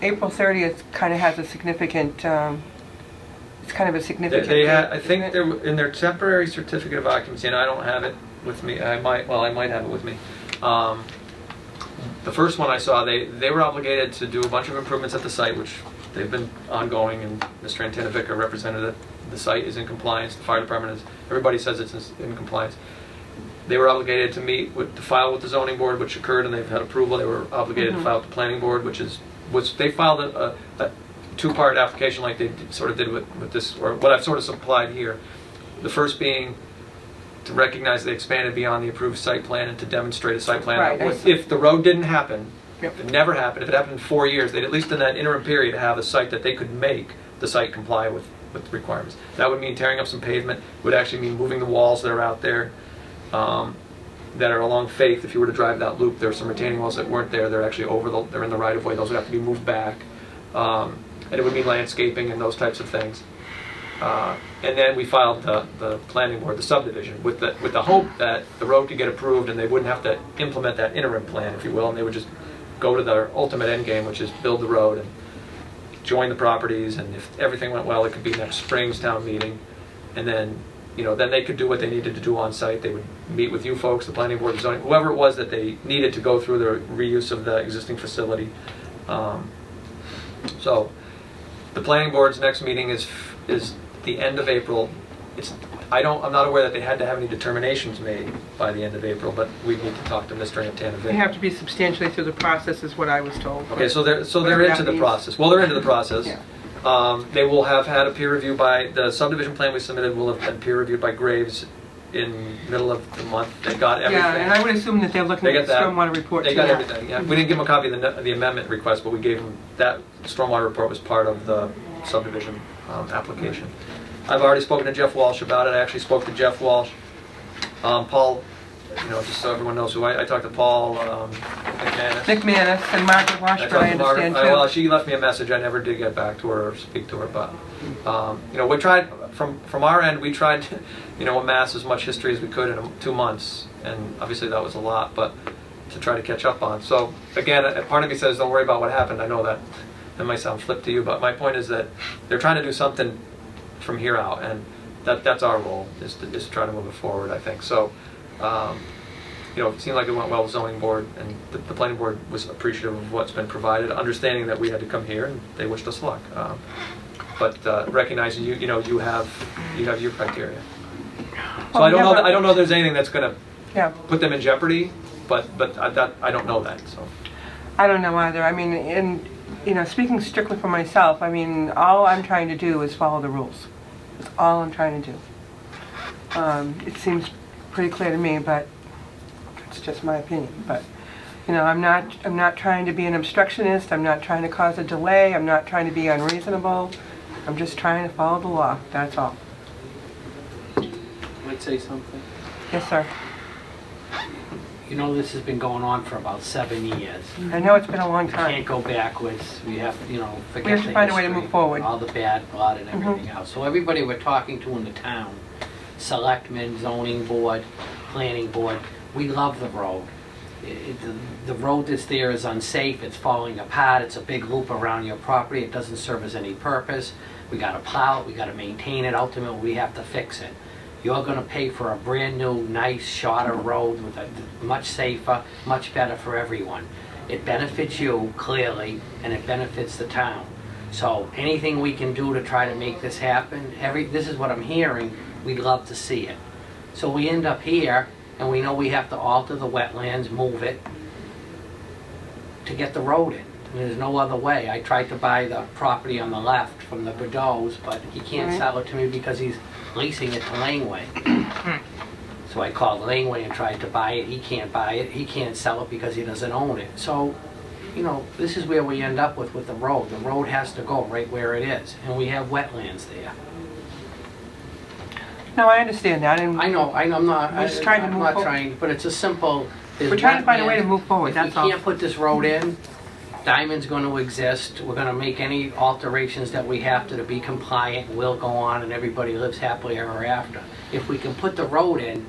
April 30th kind of has a significant, it's kind of a significant They had, I date, think isn't it? they're in their temporary certificate of occupancy, and I don't have it with me. I might have it with me. The first one I saw, they were obligated to do a bunch of improvements at the site, which they've been ongoing, and Mr. Antinovic represented it. The site is in compliance. The fire department is. Everybody says it's in compliance. They were obligated to file with the zoning board, which occurred, and they've had approval. They were obligated to file with the planning board, they filed a two-part application like they sort of did with this, or what I've sort of supplied here. The first being to recognize they expanded beyond the approved site plan and to demonstrate a site plan. Right, If the road didn't happen, Yep. if it never happened, if it happened in 4 years, they'd at least in that interim period have a site that they could make the site comply with the requirements. That would mean tearing up some pavement, would actually mean moving the walls that are out there, that are along Faith. If you were to drive that loop, there are some retaining walls that weren't there. They're actually they're in the right of way. Those would have to be moved back. And it would mean landscaping and those types of things. And then we filed the planning board, the subdivision, with the hope that the road could get approved and they wouldn't have to implement that interim plan, if you will, and they would just go to their ultimate end game, which is build the road and join the properties, and if everything went well, it could be next spring's town meeting. And then, then they could do what they needed to do on site. They would meet with you folks, the planning board, the zoning, whoever it was that they needed to go through the reuse of the existing facility. So the planning board's next meeting is the end of April. I'm not aware that they had to have any determinations made by the end of April, but we need to talk to Mr. Antanovic. They have to be substantially through the process, is what I was told. Okay, so they're Whatever into that the means. process. Well, they're into the process. Yeah. They will have had a peer review by, the subdivision plan we submitted will have been peer reviewed by Graves in middle of the month. They got everything. Yeah, and I would assume that they're looking They at the got that. stormwater report too. They got everything, yeah. We didn't give them a copy of the amendment request, but we gave them, that stormwater report was part of the subdivision application. I've already spoken to Jeff Walsh about it. I actually spoke to Jeff Walsh. Paul, just so everyone knows who I talked to Paul McManus. Nick Manis and Margaret I Washburn, talked I to Margaret. understand Well, too. she left me a message. I never did get back to her or speak to her, but we tried from our end. We tried to, amass as much history as we could in 2 months, and obviously that was a lot, but to try to catch up on. So again, a part of me says, don't worry about what happened. I know that might sound flip to you, but my point is that they're trying to do something from here out, and that's our role, is to try to move it forward, I think. So, it seemed like it went well with zoning board, and the planning board was appreciative of what's been provided, understanding that we had to come here, and they wished us luck. But recognizing you have your criteria. So Well, I don't know. yeah, I don't know if there's anything that's going to Yeah, put them in jeopardy, but I don't know that. So. I don't know either. I mean, speaking strictly for myself, I mean, all I'm trying to do is follow the rules. That's all I'm trying to do. It seems pretty clear to me, but it's just my opinion. But, You know, I'm not trying to be an obstructionist, I'm not trying to cause a delay, I'm not trying to be unreasonable. I'm just trying to follow the law, that's all. Might say something. Yes, sir. You know, this has been going on for about 7 years. I know it's been a long We time. can't go backwards. We have, forget We have to the find a way to history, move forward. all the bad blood and everything else. So everybody we're talking to in the town, selectmen, zoning board, planning board, we love the road. The road that's there is unsafe, it's falling apart, it's a big loop around your property, it doesn't serve as any purpose. We gotta plow it, we gotta maintain it, ultimately we have to fix it. You're gonna pay for a brand new, nice, shorter road with a much safer, much better for everyone. It benefits you, clearly, and it benefits the town. So anything we can do to try to make this happen, this is what I'm hearing, we'd love to see it. So we end up here, and we know we have to alter the wetlands, move it, to get the road in. And there's no other way. I tried to buy the property on the left from the Bordeaux's, but he can't Right. sell it to me because he's leasing it to Laneway. So I called Laneway and tried to buy it. He can't buy it. He can't sell it because he doesn't own it. So, this is where we end up with the road. The road has to go right where it is, and we have wetlands there. No, I understand that, and I know, I'm not, We're just trying to I'm move not forward. trying, but it's a simple. there's we're trying to find a way to wetlands. move forward, that's If all. we can't put this road in, Diamond's going to exist. We're going to make any alterations that we have to be compliant. We'll go on and everybody lives happily ever after. If we can put the road in,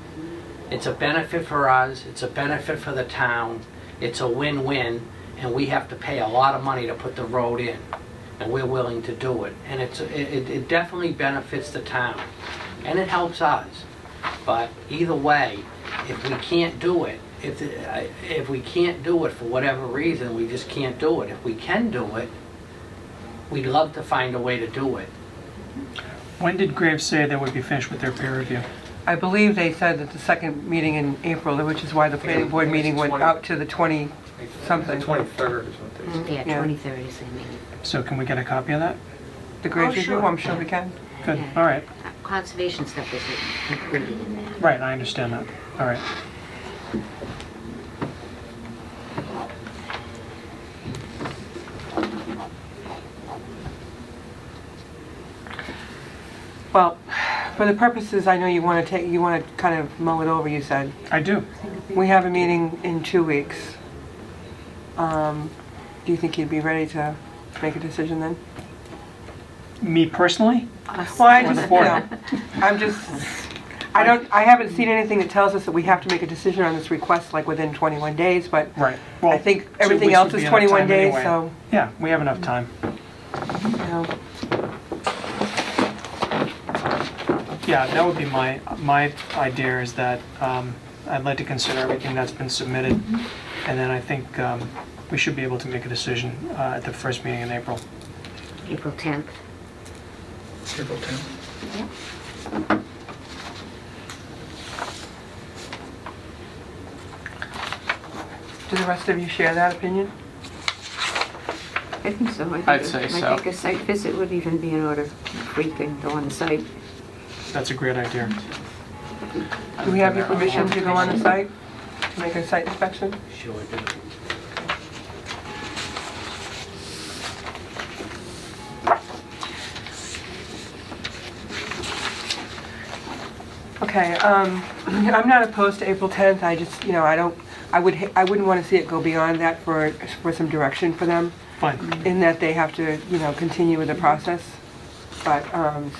it's a benefit for us, it's a benefit for the town, it's a win-win, and we have to pay a lot of money to put the road in, and we're willing to do it. And it definitely benefits the town, and it helps us. But either way, if we can't do it, if we can't do it for whatever reason, we just can't do it. If we can do it, we'd love to find a way to do it. When did Graves say they would be finished with their peer review? I believe they said that the second meeting in April, which is why the planning board meeting went out to the 20-something. The 23rd is what they said. Yeah, Yeah. 23rd is the meeting. So can we get a copy of that? The Graves Oh, review, sure. I'm sure we can. Good, Yeah. all right. Conservation stuff is included in that. Right, I understand that. All right. Well, for the purposes, I know you want to kind of mull it over, you said. I do. We have a meeting in 2 weeks. Do you think you'd be ready to make a decision then? Me personally? Well, I Or the just, board? I haven't seen anything that tells us that we have to make a decision on this request like within 21 days, but Right. I Well, think 2 everything weeks else would is be enough 21 time days, anyway. so, Yeah, we have enough time. you know. Yeah, that would be my idea is that I'd like to consider everything that's been submitted, and then I think we should be able to make a decision at the first meeting in April. April 10th. April 10th. Do the rest of you share that opinion? I think so. I'd say so. I think a site visit would even be in order if we can go on the site. That's a great idea. Do we have your permission to go on the site, to make a site inspection? Sure do. Okay, I'm not opposed to April 10th, I just, I wouldn't want to see it go beyond that for some direction for them, Fine. in that they have to, continue with the process. But, and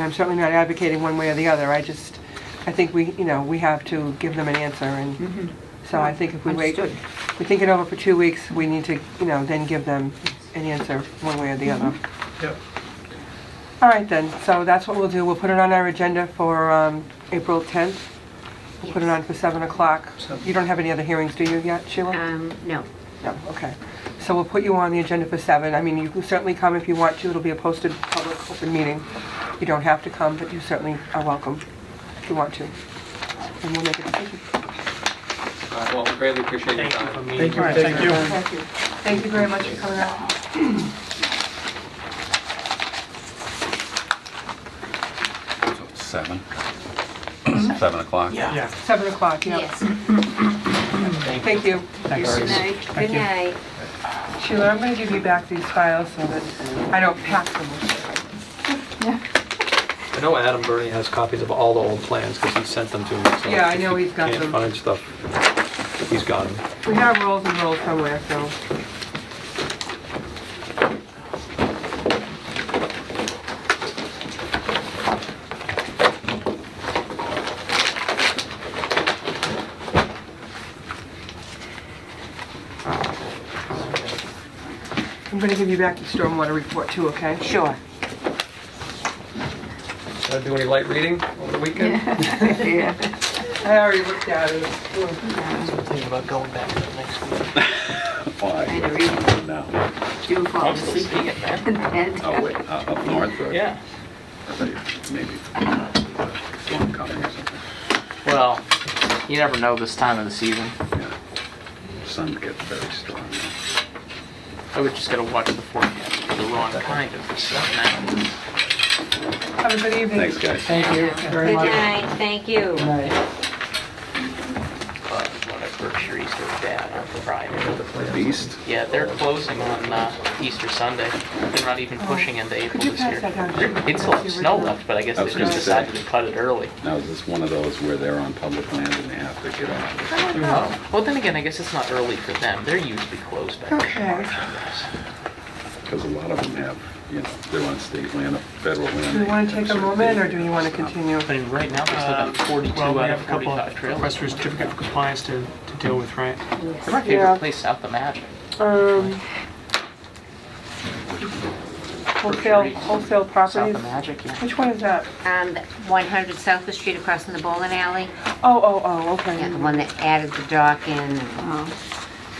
I'm certainly not advocating one way or the other, I think we have to give them an answer, and so I think if we wait, Understood. we think it over for 2 weeks, we need to, then give them an answer one way or the other. Yep. All right then, so that's what we'll do, we'll put it on our agenda for April 10th. We'll put it on for 7 o'clock. You don't have any other hearings, do you yet, Sheila? No. No, okay. So we'll put you on the agenda for 7. I mean, you can certainly come if you want to, it'll be a posted public open meeting. You don't have to come, but you certainly are welcome if you want to. And we'll make a decision. Well, we greatly appreciate your Thank you time. for Thank meeting. you. All right, thank you. Thank you. Thank you very much for coming out. So 7? 7 o'clock? Yeah. 7 o'clock, yeah. Yes. Thank you. Thanks. Good night. Good night. Sheila, I'm gonna give you back these files so that I don't pack them. I know Adam Bernie has copies of all the old plans because he sent them to me. So Yeah, I if know you he's got them. Can't find stuff. He's got them. We have rolls and rolls somewhere, so. I'm gonna give you back the stormwater report too, okay? Sure. Gotta do any light reading over the weekend? Yeah. I already looked at it. Thinking about going back to the next week. Why? Kind of reading. No. Do fall I'm still asleep. seeing it, man. And Oh, wait, up north or? Yeah. I thought you maybe storm coming or something. Well, you never know this time of the season. Yeah. Sun gets very strong. I would just gotta watch the forecast for the wrong kind of stuff now. Have a good evening. Thanks, guys. Thank you very Good much. night, thank you. Good night. But what at Berkshire Easter Dad on Friday. Beast? Yeah, they're closing on Easter Sunday. They're not even pushing into April Could you this pass year. that down? It's still have snow left, but I guess I they was just gonna decided say. to cut it early. Now, is this one of those where they're on public land and they have to get off? Well, then again, I guess it's not early for them. They're usually closed back Okay. in March, I guess. Because a lot of them have, you know, they're on state land or federal land. Do you want to take a moment, or do you want to continue? I mean, right now, they still got 42 Well, we out have of a couple 45 of trailers. requests for certificate of compliance to deal with, right? They're my favorite Yeah. place south of Magic. Wholesale South properties? of Magic, yeah. Which one is that? 100 South Street across from the bowling alley. Oh, okay. Yeah, the one that added the dock in.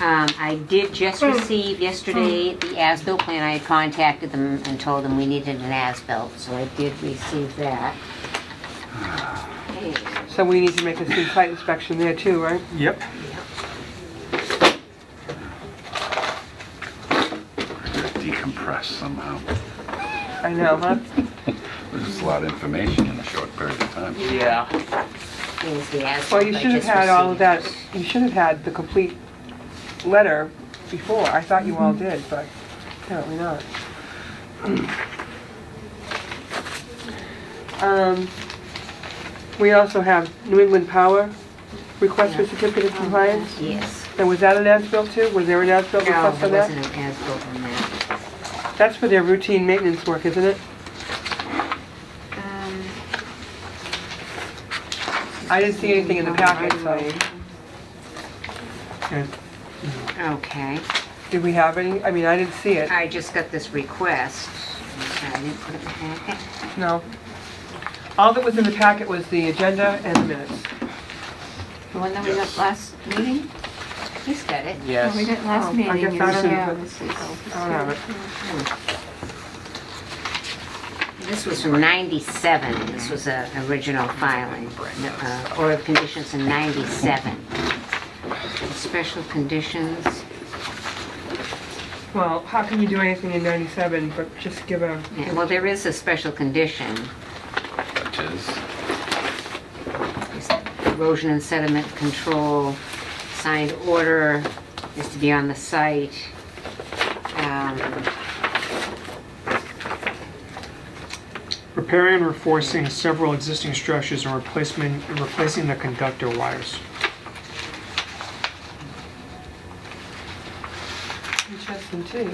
I did just receive yesterday the as-built plan. I had contacted them and told them we needed an as-built, so I did receive that. Okay. So we need to make a site inspection there too, right? Yep. Decompress somehow. I know, huh? There's a lot of information in a short period of time. Yeah. Here's the as-built. Well, you I should have just had all of received. that, you should have had the complete letter before. I thought you all did, but apparently not. We also have New England Power request for certificate of compliance. Yes. And was that an as-built too? Was there an as-built No, request there on that? wasn't an as-built on that. That's for their routine maintenance work, isn't it? I didn't see anything in the packet, so. And Okay. Did we have any? I mean, I didn't see it. I just got this request. I didn't put it in the packet. No. All that was in the packet was the agenda and the minutes. The one that we got last meeting? He's got it. Oh, we got last Oh, I meeting. guess is- I don't yeah, have it. this is- I don't have it. This was from 97. This was a original filing. Order of conditions in 97. Special conditions. Well, how can you do anything in 97 but just give a... Yeah, well, there is a special condition. Such as, Erosion and sediment control, signed order is to be on the site. repairing and reinforcing several existing structures and replacing the conductor wires. Interesting too.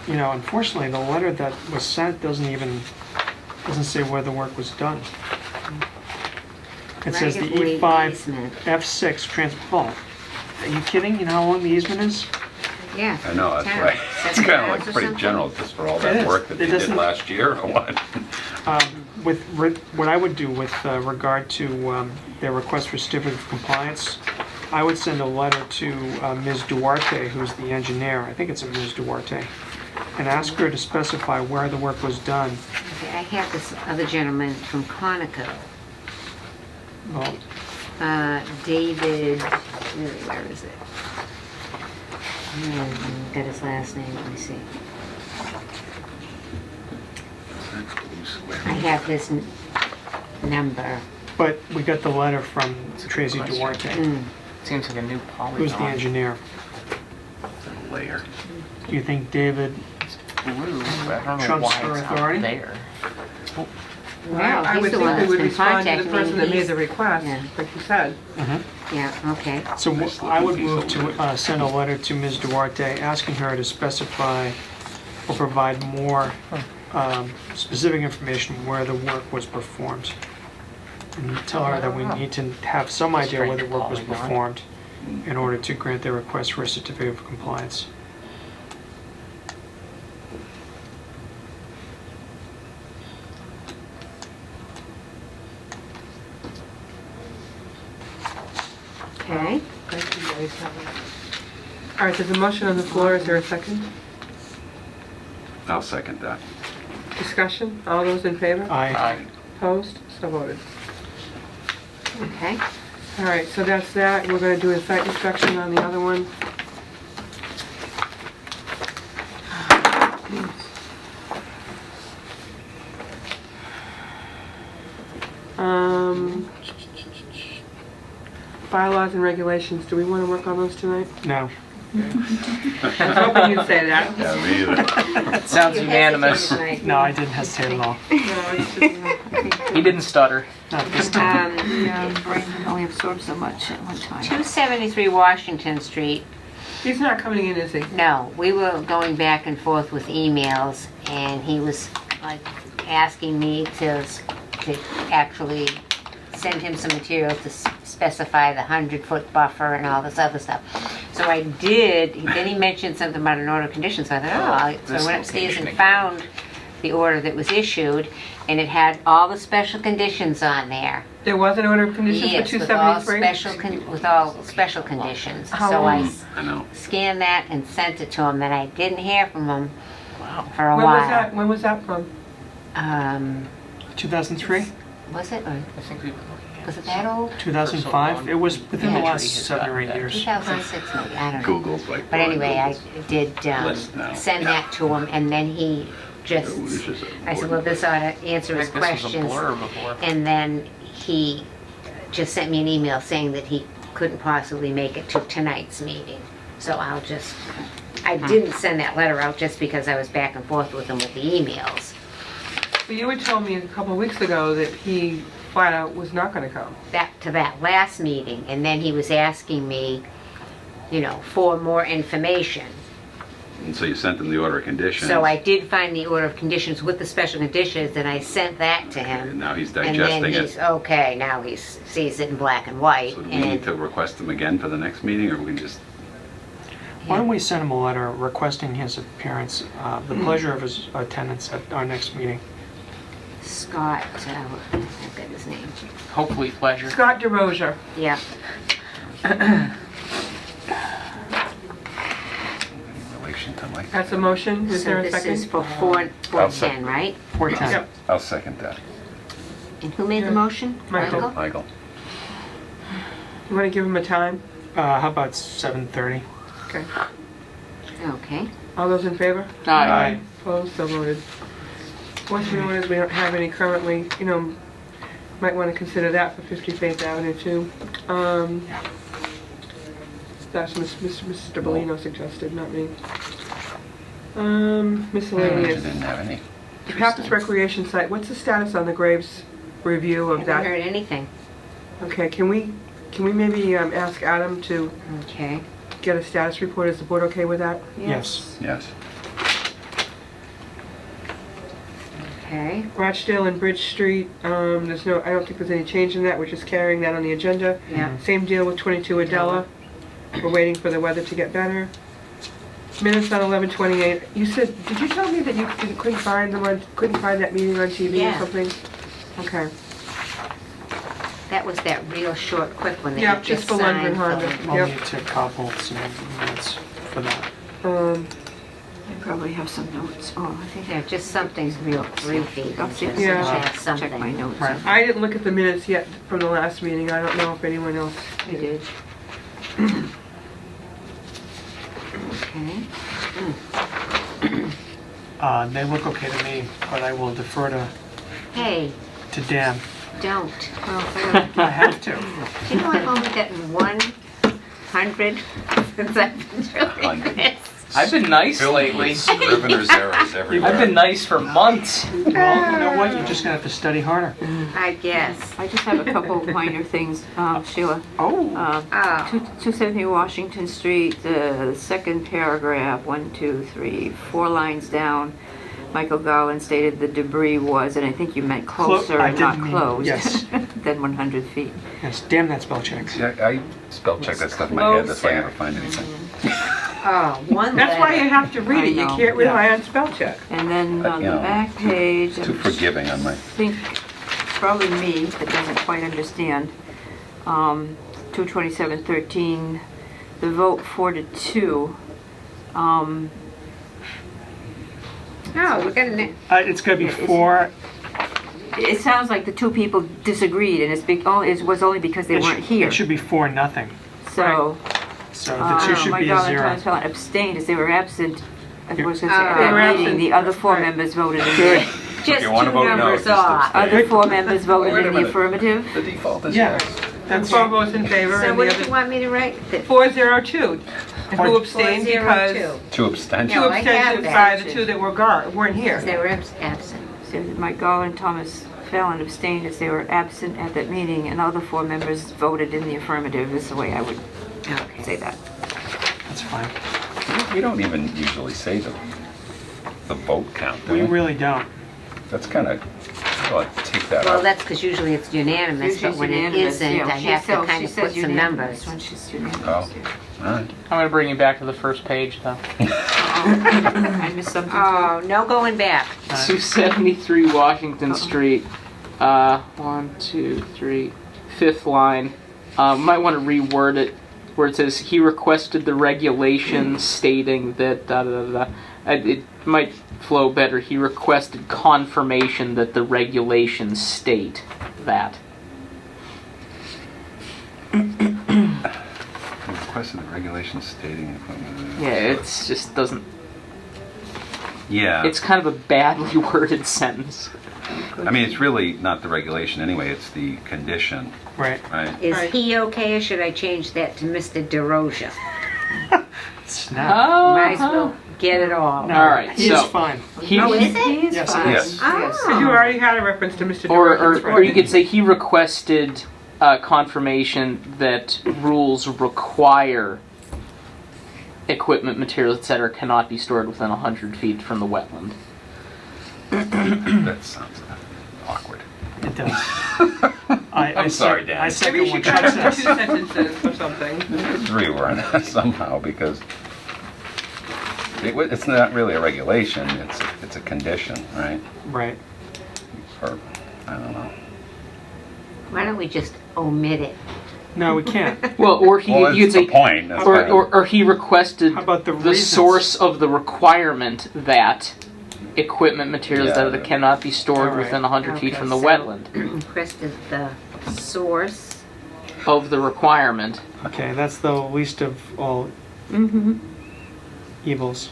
You know, unfortunately, the letter that was sent doesn't say where the work was done. It says the Right-of-way E5, easement. F6 oh, are you kidding? You know how long the easement is? Yeah. I know, that's 10, right. It's 7 kind of miles like or pretty something. general, just for all It that is. work that It they did doesn't- last year, or what? What I would do with regard to their request for certificate of compliance, I would send a letter to Ms. Duarte, who's the engineer, I think it's a Ms. Duarte, and ask her to specify where the work was done. Okay, I have this other gentleman from Conoco, Well, David, where is it? Got his last name, let me see. have his number. But we got the letter from Tracy Question. Duarte, Mm. Seems like a new polygon. who's the engineer. Layer. Do you think David, Blue, but I don't know Trumps why her it's authority? not there. Well, I he's would the think one we that's would been respond to the contacting me. person that made He's- the request, yeah. like you said. Yeah, okay. so I would move to send a letter to Ms. Duarte asking her to specify or provide more specific information where the work was performed. And tell her that we need to have some idea where the work was performed in order to grant their request for a certificate of compliance. Okay. All right, there's a motion on the floor. Is there a second? I'll second that. Discussion? All those in favor? I Opposed? So voted. Okay. All right, so that's that. We're gonna do a site inspection on the other one. Bylaws and regulations, do we want to work on those tonight? no. I was hoping you'd say that. Yeah, me either. Sounds You unanimous. hesitated, No, I didn't hesitate at all. No, it's just, He didn't stutter. Not this time. Yeah, brain can only absorb so much at one time. 273 Washington Street. he's not coming in, is he? No, we were going back and forth with emails, and he was like asking me to actually send him some material to specify the 100-foot buffer and all this other stuff. So I did. Then he mentioned something about an order of conditions. So I thought, so I went upstairs and found the order that was issued, and it had all the special conditions on there. There was an order of conditions for Yes, with all 273? with all special conditions. How So long? I I know. scanned that and sent it to him. Then I didn't hear from him for a When while. was that, when was that from? 2003? Was it? Or I think we was it that old? 2005? It was within the Yeah. last 7 or 8 years. 2006 maybe. I don't know. Google's like. But anyway, I did List now. send that to him, and then he just. I said, well, this ought to answer I his think this was a questions. blur before. And then he just sent me an email saying that he couldn't possibly make it to tonight's meeting. So I didn't send that letter out just because I was back and forth with him with the emails. But you had told me a couple of weeks ago that he flat out was not gonna come. To that last meeting, and then he was asking me, for more information. And so you sent them the order of conditions. So I did find the order of conditions with the special conditions, and I sent that to And him. now he's And digesting then it. he's, okay, now he sees it in black and white. So do we need And to request them again for the next meeting, or we can just, Why don't we send him a letter requesting his appearance, the pleasure of his attendance at our next meeting? Scott, I've got his name. Hopefully pleasure. Scott DeRozier. Yeah. in relation to like, That's a motion. Is So there a this is second? for I'll 410, right? 410. Yep. I'll second that. And who made the motion? Michael. Michael? You wanna give him a time? How about 7:30? Okay. Okay. All those in favor? Aye. Opposed? So voted. Once you notice, we don't have any currently, might want to consider that for 50 Faith Avenue too. That's Mr. Bellino suggested, not me. You Miscellaneous. didn't have any. Pappas Recreation Site, what's the status on the Graves review of Haven't that? heard anything. Okay, can we maybe ask Adam to Okay. get a status report? Is the board okay with that? Yes. Yes. Okay. Rochdale and Bridge Street, I don't think there's any change in that, we're just carrying that on the agenda. Yeah. Same deal with 22 Adela, we're waiting for the weather to get better. Minutes on 11/28, did you tell me that you couldn't find that meeting on TV or Yeah. something? Okay, That was that real short, quick one that Yeah, you just just for Lundgren signed. Honda. I'll Yep. need to cobble some minutes for that. I probably have some notes. Oh, I think Yeah, just something real briefy. Just Yeah. have check my something. notes. Right. I didn't look at the minutes yet from the last meeting, I don't know if anyone else You did. did. Okay. They look okay to me, but I will defer to Hey, to Dan. don't. I have to. Do you know I've only gotten 100 since I've been doing 100. this? I've been nice Filled lately. with scrivener's errors everywhere. I've been nice for months. Well, you know what? You're just gonna have to study harder. I guess. I just have a couple of minor things, Sheila. Oh. Oh, 270 Washington Street, the second paragraph, 1, 2, 3, 4 lines down. Michael Garland stated the debris was, and I think you meant closer I and not didn't mean- closed, yes. than 100 feet. Yes. Damn that spell check. See, I spell check that stuff in my head, that's why I never find anything. oh, one That's why you letter. have to read it. You I know. can't rely on spell check. And then on You the know, back page, Too forgiving on my, I think probably me that doesn't quite understand. 22713, the vote 4-2. Oh, we're gonna, It's gonna be 4. It sounds like the two people disagreed, and it was only because they It weren't should- here. It should be 4-0. So, So the two should Mike be a Garland and 0. Thomas Fallon abstained as they were absent. I was gonna say, They at were that meeting, absent. the other 4 Right. members voted in the, just you wanna two vote no, numbers just off. abstain. other 4 members voted Wait a in the minute. affirmative. the default is Yeah. yes. That's 4 votes in favor So and what the did you other want me to write? That 402. And who abstained 402. because 2 abstentions. two No, I have abstentions that. by the 2 that weren't here. They were absent. So Mike Garland and Thomas Fallon abstained as they were absent at that meeting, and other 4 members voted in the affirmative, is the way I would Okay. say that. That's fine. We don't even usually say the vote count, do We we? really don't. That's kind of, well, take that Well, out. that's because usually it's unanimous, Usually but when it's it unanimous, isn't, yeah. I She have to says- kind she of says put some unanimous numbers. when she's unanimous, Oh. yeah. All right. I'm gonna bring you back to the first page though. I missed something too. Oh, no going back. 273 Washington Street. 1, 2, 3, 5th line. Might want to reword it where it says he requested the regulations stating that da da da da. It might flow better. He requested confirmation that the regulations state that. We requested the regulations stating equipment. Yeah, it's just doesn't. Yeah. It's kind of a badly worded sentence. I mean, it's really not the regulation anyway, it's the condition, Right. right? Is Right. he okay, or should I change that to Mr. DeRosa? Snap. Might as well get it all. No, All right, He's so- fine. He, Oh, is it? He is Yes, it fine. is. Because you already had a reference to Mr. or DeRosa's or you right. could say he requested confirmation that rules require equipment, materials, etc., cannot be stored within 100 feet from the wetland. That sounds awkward. It does. I'm sorry, Dan. I Maybe second you what should Chuck cut it to 2 says. sentences or something. Reword that somehow because it's not really a regulation, it's a condition, right? Right. Or, I don't know. Why don't we just omit it? No, we can't. Well, or he Well, you'd that's the say, point. That's kind of- or he requested How about the the reasons? source of the requirement that equipment, materials, Yeah. that cannot be stored All right. within 100 feet Okay, from the so- wetland Requested the source. of the requirement. Okay, that's the least of all Mm-hmm. evils.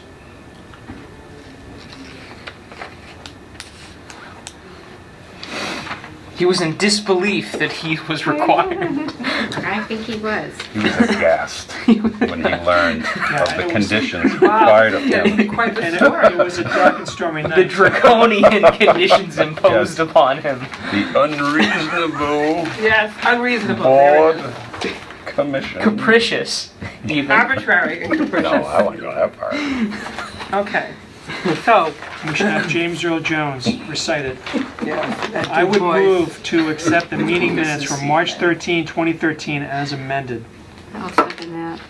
He was in disbelief that he was required. I think he was. He was aghast when he learned of and the it was- conditions required of him. Quite the And story. it was a dark and stormy The night. draconian conditions imposed Yes. upon him. The unreasonable Yes, unreasonable. There it board is. commission. Capricious, even. Arbitrary and capricious. No, I wouldn't go that far. Okay. So, We should have James Earl Jones recite it. yeah. I would move to accept the meeting minutes from March 13, 2013 as amended. I'll second that.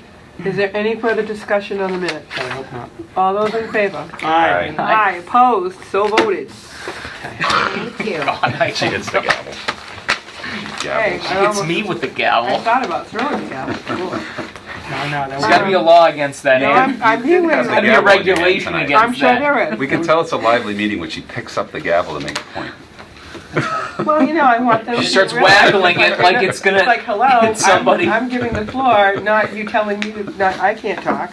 Is there any further discussion on the minutes? I hope not. All those in favor? Aye. Aye, opposed, so voted. Thank you. She hits the gavel. Hey, Gavels. I It's almost- me with the I gavel. thought about throwing the gavel. No, that There's got to be a law against that, No, Ann. I'm hearing Has There's the got to be a gavel in your hand regulation tonight. against I'm sure that. there is. We can tell it's a lively meeting when she picks up the gavel to make a point. Well, you know, I want them to She starts realize waggling it like it's gonna It's like, hello, hit somebody. I'm giving the floor, not you telling me, I can't talk.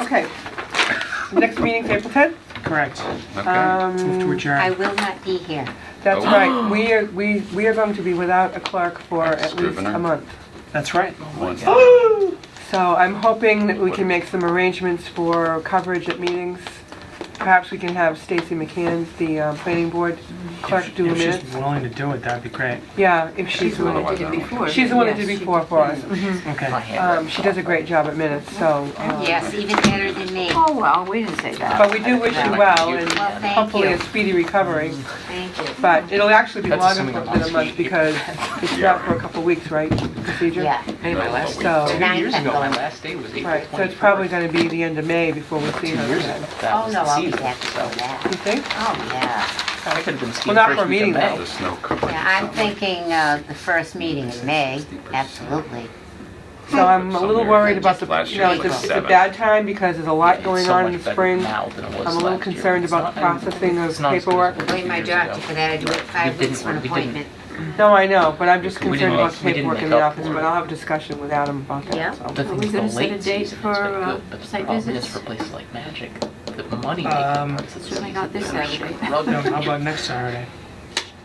Okay. Next meeting's April 10th? Correct. Okay. Move to I adjourn. will not be here. That's Oh. right. We are going to be without a clerk for at least Scrivener. a month. That's right. Once- So I'm hoping that we can make some arrangements for coverage at meetings. Perhaps we can have Stacy McCann, the planning board clerk, do a If minute. she's willing to do it, that'd be great. Yeah, if She's she's the one willing. that did it before. She's the one that Yes, did she before for us. yeah. Mhm. Okay. She does a great job at minutes, so. Yes, even better than me. Oh, well, we didn't say that. But we do wish you well and Well, thank hopefully you. a speedy recovery. Thank you. But it'll actually be That's longer assuming I'm than a on month speed. because it's not for a couple weeks, right, procedure? Yeah. Hey, my last So- two Ninth years I'm ago, my going. last day was April 24th. Right, so it's probably gonna be the end of May before we see her years again. ago. That Oh, was no, the I'll be season, back before so that. You think? Oh, yeah. I could have been skiing Well, not first for a week of meeting, May. though. The snow cover. Yeah, I'm thinking the first meeting in May, absolutely. So I'm a little worried about the, Last you know, year was it's a seven. bad time because there's a lot going So on much in the better spring. now than it was I'm a little last year. concerned It's about the not- processing of it's not as good as paperwork. it was Wait, my 2 years doctor ago. for that, I do it 5 We weeks for an didn't- we didn't- appointment. No, I know, but I'm just We concerned didn't about make- the we didn't paperwork in make the up office, for but it. I'll have a discussion with Adam about Yeah. that, so. The Are we thing's gonna the set a late date season is for, very good, but the site problem is visits? for places like Magic, the money making parts of the Certainly not this season are Saturday. struggling. No, how about next Saturday?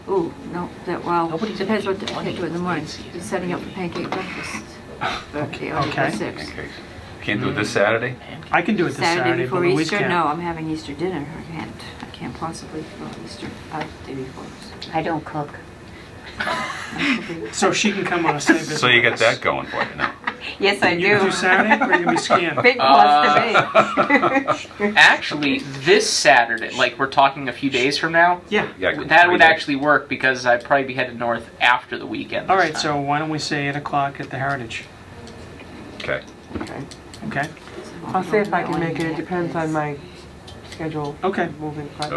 Ooh, no, well, Nobody's depends what making the money do in the in morning. late season. He's setting up for pancake breakfast. Birthday on Okay. April 6th. Okay. Can't do it this Saturday? I can do it this Saturday Saturday, but before Louise Easter? can't. No, I'm having Easter dinner. I can't possibly go Easter, day before. I don't cook. So she can come on a site visit. So you with got us. that going for you now. Yes, I You can do Saturday, or you can be skiing? Big plus to me. Actually, this Saturday, like we're talking a few days from now, Yeah. Yeah, that would 3 days. actually work because I'd probably be headed north after the weekend. All this right, time. so why don't we say 8 o'clock at the Heritage? Okay. Okay? I'll see if I can make it, it depends on my schedule. Okay. Moving, but,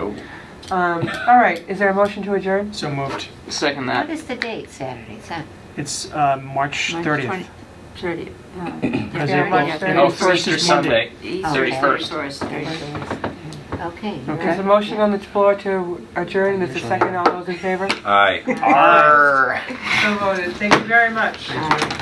Oh, all right, is there a motion to adjourn? So moved. Second What that. is the date, Saturday? It's March 30th. 30th. Because Yeah, April, March April 30th. 1st Easter is Monday. Sunday. 31st. Okay. Okay. There's a motion on the floor to adjourn, there's a second, all those in favor? aye. Arr. So voted, thank you very much. All right.